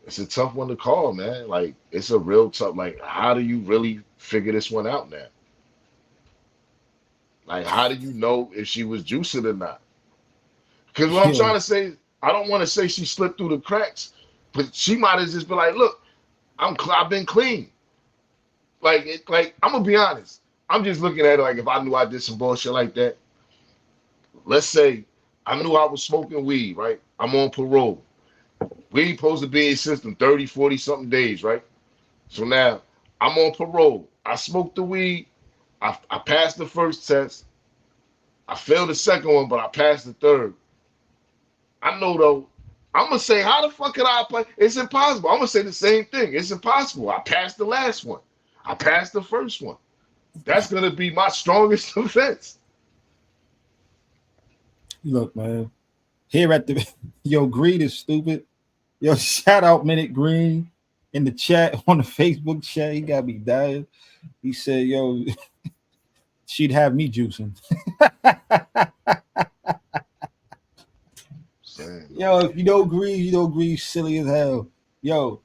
it's a tough one to call, man. Like, it's a real tough. Like, how do you really figure this one out now? Like, how do you know if she was juicing or not? Because what I'm Yeah, trying to say, I don't want to say she slipped through the cracks, but she might have just been like, "Look, I've been clean." Like I'm gonna be honest. I'm just looking at it like if I knew I did some bullshit like that. Let's say I knew I was smoking weed, right? I'm on parole. Weed supposed to be in system 30, 40 something days, right? So now I'm on parole. I smoked the weed. I passed the first test. I failed the second one, but I passed the third. I know though. I'm gonna say, how the fuck could I play? It's impossible. I'm gonna say the same thing. It's impossible. I passed the last one. I passed the first one. That's gonna be my strongest defense. look, man. Here at the yo, Greed is stupid. Yo, shout out Minute Green in the chat on the Facebook chat. He got me dying. He said, "Yo, she'd have me juicing." Saying, man. Yo, if you don't agree, you don't agree. Silly as hell. Yo,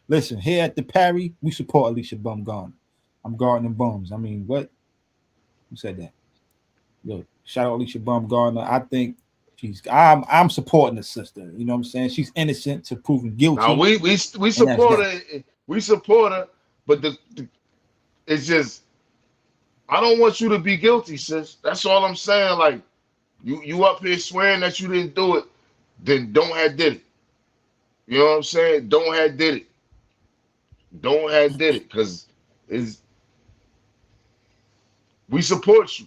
listen. Here at the Parry, we support Alicia Bumgarner. I'm guarding bums. I mean, what? Who said that? Yo, shout out Alicia Bumgarner. I think I'm supporting the sister. You know what I'm saying? She's innocent to proven Now guilty, we and that's support that. her. We support her, but it's just I don't want you to be guilty, sis. That's all I'm saying. Like you up here swearing that you didn't do it, then don't have did it. You know what I'm saying? Don't have did it. Don't have did it, because is we support you.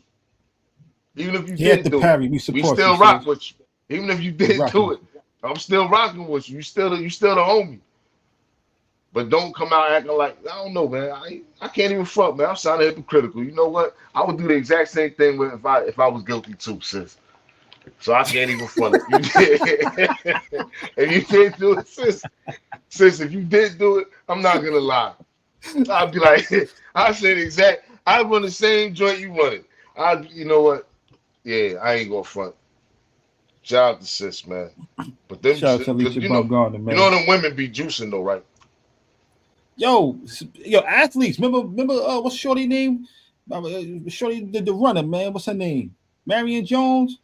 Even if you Here at did the do it, Parry, we we support you, still rock sis. with you. Even if you We did rocking do with it, I'm still rocking with you. You still the homie. But don't come out acting like I don't know, man. I can't even fuck, man. I'm sounding hypocritical. You know what? I would do the exact same thing with if I was guilty too, sis. So I can't even front it. You did. If you did do it, sis, if you did do it, I'm not gonna lie. I'd be like, I said exact. I run the same joint you running. You know what? Yeah, I ain't gonna front. Shout out to sis, man. But you. them, Shout out to because Alicia Bumgarner, you man. know them women be juicing though, right? Yo, athletes. Remember, what's Shorty name? Shorty the runner, man. What's her name? Marion Jones.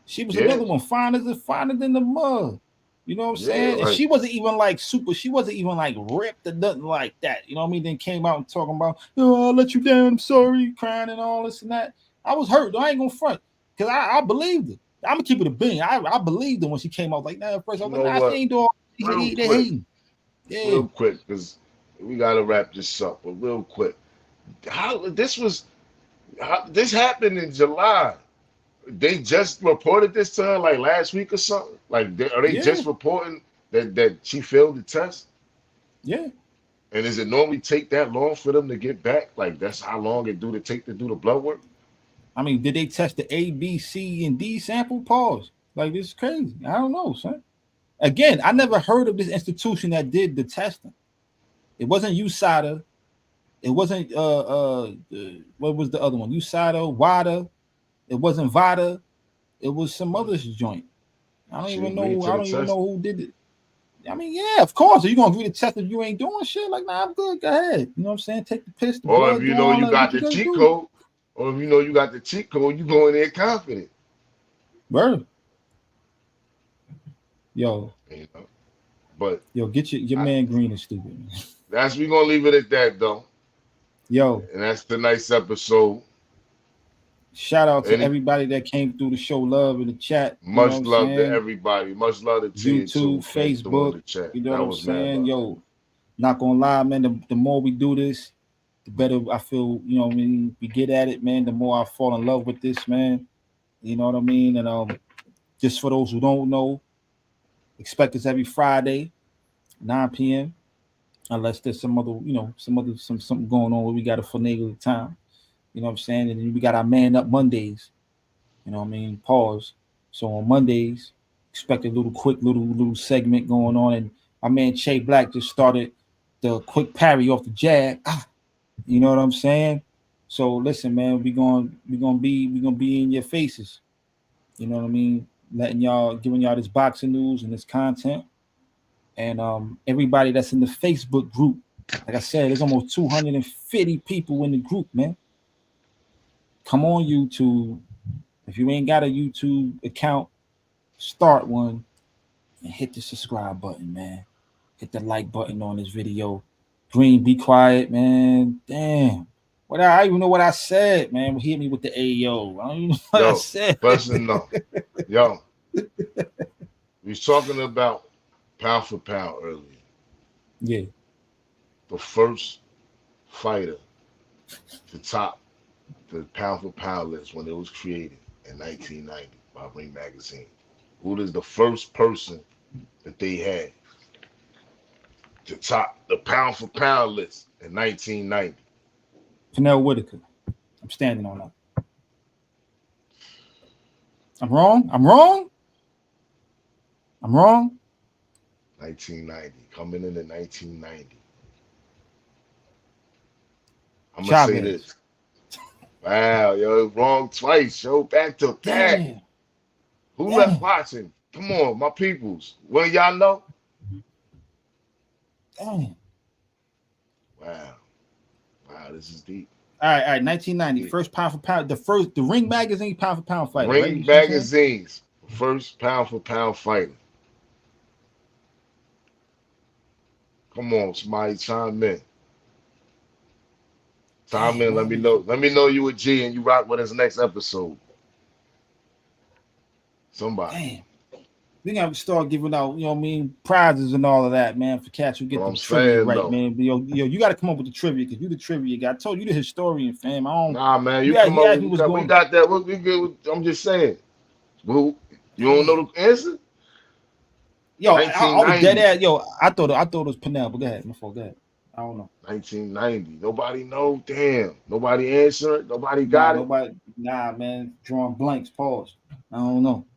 She was Yeah, another one, finer than the mud. You know what I'm yeah, saying? And like she wasn't even like super. She wasn't even like ripped or nothing like that. You know what I mean? Then came out and talking about, "Oh, I'll let you down. I'm sorry," crying and all this and that. I was hurt. Though. I ain't gonna front because I believed it. I'm gonna keep it a bean. I believed it when she came out. Like, nah, at first I you was like, know nah, she what? ain't doing. Real They quick, hating. Yeah. real quick, because we gotta wrap this up. But real quick, how this happened in July. They just reported this to her like last week or something. Like, are they Yeah, just reporting that she failed the test? yeah. And does it normally take that long for them to get back? Like, that's how long it do to take to do the blood work? I mean, did they test the A, B, C, and D sample? Pause. Like, this is crazy. I don't know, son. Again, I never heard of this institution that did the testing. It wasn't USADA. It wasn't what was the other one? USADA, WADA. It wasn't Vada. It was some other joint. I don't She even agreed know. to I the don't even test. know who did it. I mean, yeah, of course. Are you gonna agree to test if you ain't doing shit? Like, nah, I'm good. Go ahead. You know what I'm saying? Take the piss, the Or if blood, you do know all you that. What got you the gotta cheat do? code, or if you know you got the cheat code, you go in there confident. Word. Yo, You know? But yo, get your I, man Green is stupid. Man. that's we gonna leave it at that though. Yo, And that's tonight's episode. shout out to Any everybody that came through to show love in the chat. You know what much I'm love to saying? everybody. Much love to Tia too, YouTube, who came through in Facebook. the chat. You know what That I'm was mad saying? love. Yo, not gonna lie, man. The more we do this, the better I feel. You know what I mean? We get at it, man. The more I fall in love with this, man. You know what I mean? And just for those who don't know, expect us every Friday, 9 p.m. Unless there's some other, something going on where we got to finagle the time. You know what I'm saying? And then we got our man up Mondays. You know what I mean? Pause. So on Mondays, expect a little quick little segment going on. And my man Che Black just started the quick parry off the jab. You know what I'm saying? So listen, man, we gonna be in your faces. You know what I mean? Giving y'all this boxing news and this content. And everybody that's in the Facebook group, like I said, there's almost 250 people in the group, man. Come on YouTube. If you ain't got a YouTube account, start one and hit the subscribe button, man. Hit the like button on this video. Green, be quiet, man. Damn. I don't even know what I said, man. Hit me with the Ayo. I don't even know what I Yo, said. first enough. Yo, we was talking about pound for pound earlier. Yeah. The first fighter to top the pound for pound list when it was created in 1990 by Ring Magazine. Who is the first person that they had to top the pound for pound list in 1990? Pernell Whitaker. I'm standing on that. I'm wrong. I'm wrong. I'm wrong. 1990. Coming in 1990. I'm gonna say Chavez. this. Wow, yo, wrong twice, yo, back to back. Damn. Who left Damn. watching? Come on, my peoples. Well, y'all know? Damn. Wow, wow, this is deep. All right. 1990. deep. First pound for pound. The Ring Magazine pound for pound fighter, right? Ring You see what I'm saying? Magazine's first pound for pound fighter. Come on, somebody chime in. Chime Damn, in. Let man. me know. Let me know you a G and you rock with us next episode. Somebody. Damn. We gotta start giving out, you know what I mean, prizes and all of that, man, for cats who What get the I'm trivia saying right, though. man. But yo, you gotta come up with the trivia because you the trivia guy. I told you the historian, fam. I don't Nah, man, you you asked, come you up asked with me what's we going. got that. We good. I'm just saying. Well, you don't Damn. know the answer? Yo, I was dead 1990. ass. Yo, I thought it was Pinnell, but go ahead. My fault, go ahead. I don't know. 1990. Nobody know. Damn. Nobody answer it. Nobody Nah, got it. nobody. Nah, man. Drawing blanks. Pause. I don't know.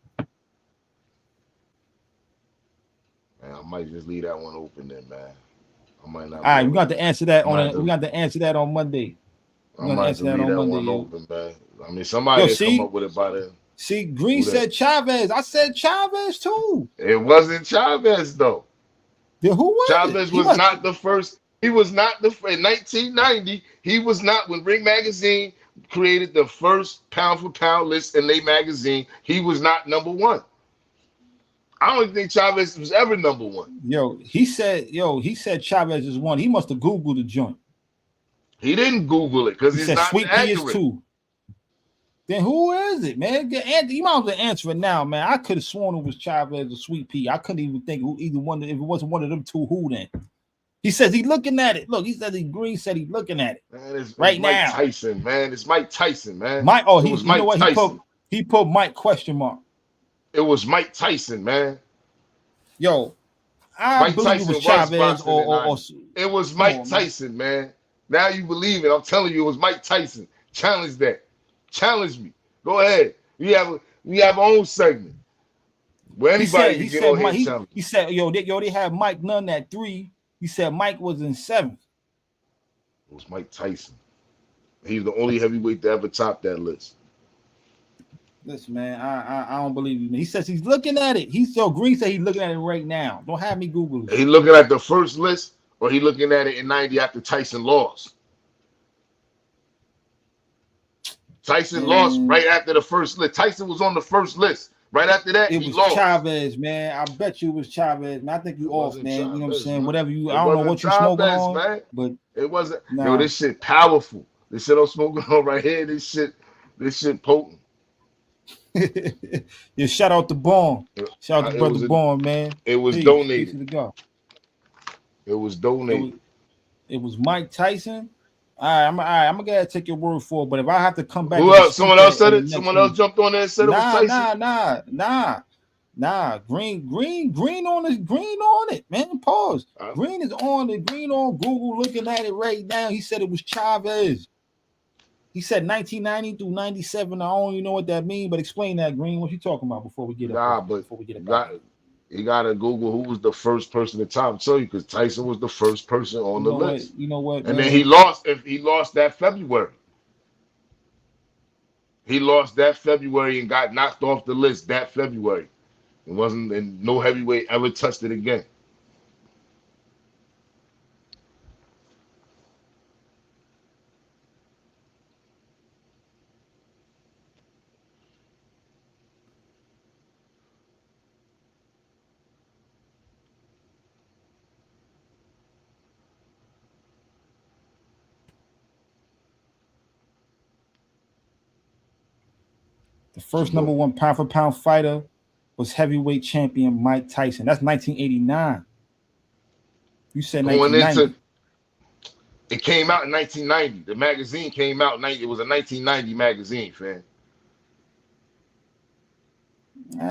Man, I might just leave that one open then, man. I might not All be right, we able to. got to answer that I might have we to. got to answer that on Monday. I We're gonna might have to answer that leave on that Monday, one yo. open, man. I mean, Yo, somebody will come see, up with it by then. Green Who that? said Chavez. I said Chavez too. It wasn't Chavez though. Then who was it? Chavez He was must. not the first. He was not the in 1990. He was not when Ring Magazine created the first pound for pound list in their magazine. He was not number one. I don't think Chavez was ever number one. He said Chavez is one. He must have Googled the joint. He didn't Google it because He it's said not Sweet Pea is accurate. two. Then who is it, man? You might as well answer it now, man. I could have sworn it was Chavez or Sweet Pea. I couldn't even think who either one. If it wasn't one of them two, who then? He says he's looking at it. Look, he said Green said he's looking at it Man, it's right Mike now. Tyson, man. It's Mike Tyson, man. Mike. Oh, It he. was You know Mike what? Tyson. He put Mike question mark. It was Mike Tyson, man. Yo, I Mike believe it was Tyson was Chavez boxing in or 90. It was come Mike on, man. Tyson, man. Now you believe it. I'm telling you, it was Mike Tyson. Challenge that. Challenge me. Go ahead. We have our own segment where anybody He can get said on here Mike. and challenge He me. said they had Mike Nunn at 3. He said Mike was in 7th. It was Mike Tyson. He's the only heavyweight to ever top that list. Listen, man, I don't believe you. Man. He says he's looking at it. He's so Green said he's looking at it right now. Don't have me Google it. He looking at the first list, or he looking at it in '90 after Tyson lost. Tyson lost And right after the first list. Tyson was on the first list. Right after that, it he was lost. Chavez, man. I bet you it was Chavez. Man, I think It you off, wasn't man. You know what I'm Chavez, saying? man. Whatever you, I It don't know wasn't what you smoking Chavez, on, man. but It wasn't. Yo, nah. this shit powerful. This shit I'm smoking on right here. This shit potent. Yeah, shout out to Bond. Shout out to It brother was a, Bond, man. it was Peace donated. to the God. It was It was donated. it was Mike Tyson. All right, I'm gonna go take your word for it. But if I have to come back Who and else? dispute Someone else that said on the it. next Someone one, else jumped on there and said it was nah, Tyson. nah, nah, nah, nah. Green on this. Green on it, man. Pause. Green is on it. Green on Google, looking at it right now. He said it was Chavez. He said 1990 through 97. I don't even know what that means, but explain that, Green. What you talking about before we get up Nah, off? but Before we get you up out of got here? you gotta Google who was the first person to top tell you because Tyson was the first person on You the know what? list. You know what, And then he man? lost if he lost that February. He lost that February and got knocked off the list that February. It wasn't and no heavyweight ever touched it again. The What you first number doing? one pound for pound fighter was heavyweight champion Mike Tyson. That's 1989. You said Going into 1990. it came out in 1990. The magazine came out. It was a 1990 magazine, fam. All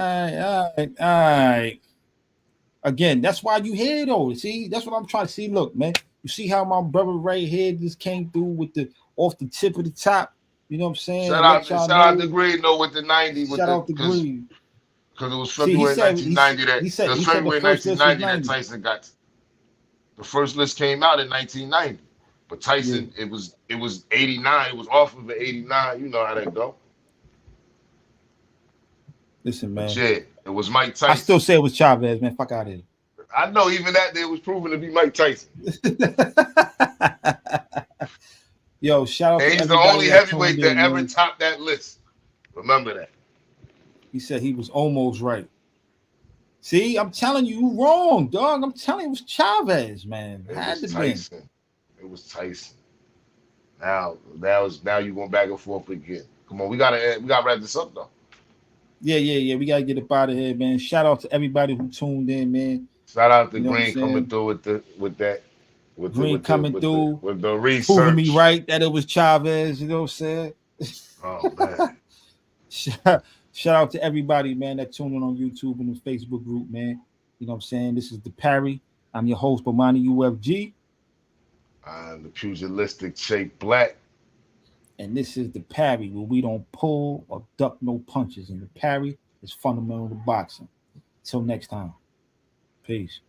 right. Again, that's why you here though. See, that's what I'm trying to see. Look, man, you see how my brother right here just came through with the off the tip of the top. You know what I'm saying? Let y'all Shout out to know. Green though with the 90 with Shout the out to Green. because it was See, he February said 1990 that it was he said the February first list was 1990 that 90. Tyson got the first list came out in 1990. But Yeah. Tyson it was 89. It was off of the 89. You know how that go. Listen, But man. yeah, it was Mike I still Tyson. say it was Chavez, man. Fuck out of here. I know even that day was proven to be Mike Tyson. Yo, shout out And to he's the everybody only that tuned heavyweight that in, ever man. topped that list. Remember that. He said he was almost right. See, I'm telling you, you wrong, dog. I'm telling you, it was Chavez, man. It Had was to been. Tyson. It was Tyson. Now you going back and forth again. Come on, we gotta wrap this up though. Yeah. We gotta get up out of here, man. Shout out to everybody who tuned in, man. Shout out to You know what I'm Green coming saying? through with that Green coming through, with the proving me research. right that it was Chavez. You know what I'm Oh man. saying? Shout out to everybody, man, that tuned in on YouTube and the Facebook group, man. You know what I'm saying? This is the Parry. I'm your host, Bomani UFG. The pugilistic shape black. And this is the Parry, where we don't pull or duck no punches. And the Parry is fundamental to boxing. Till next time. Peace.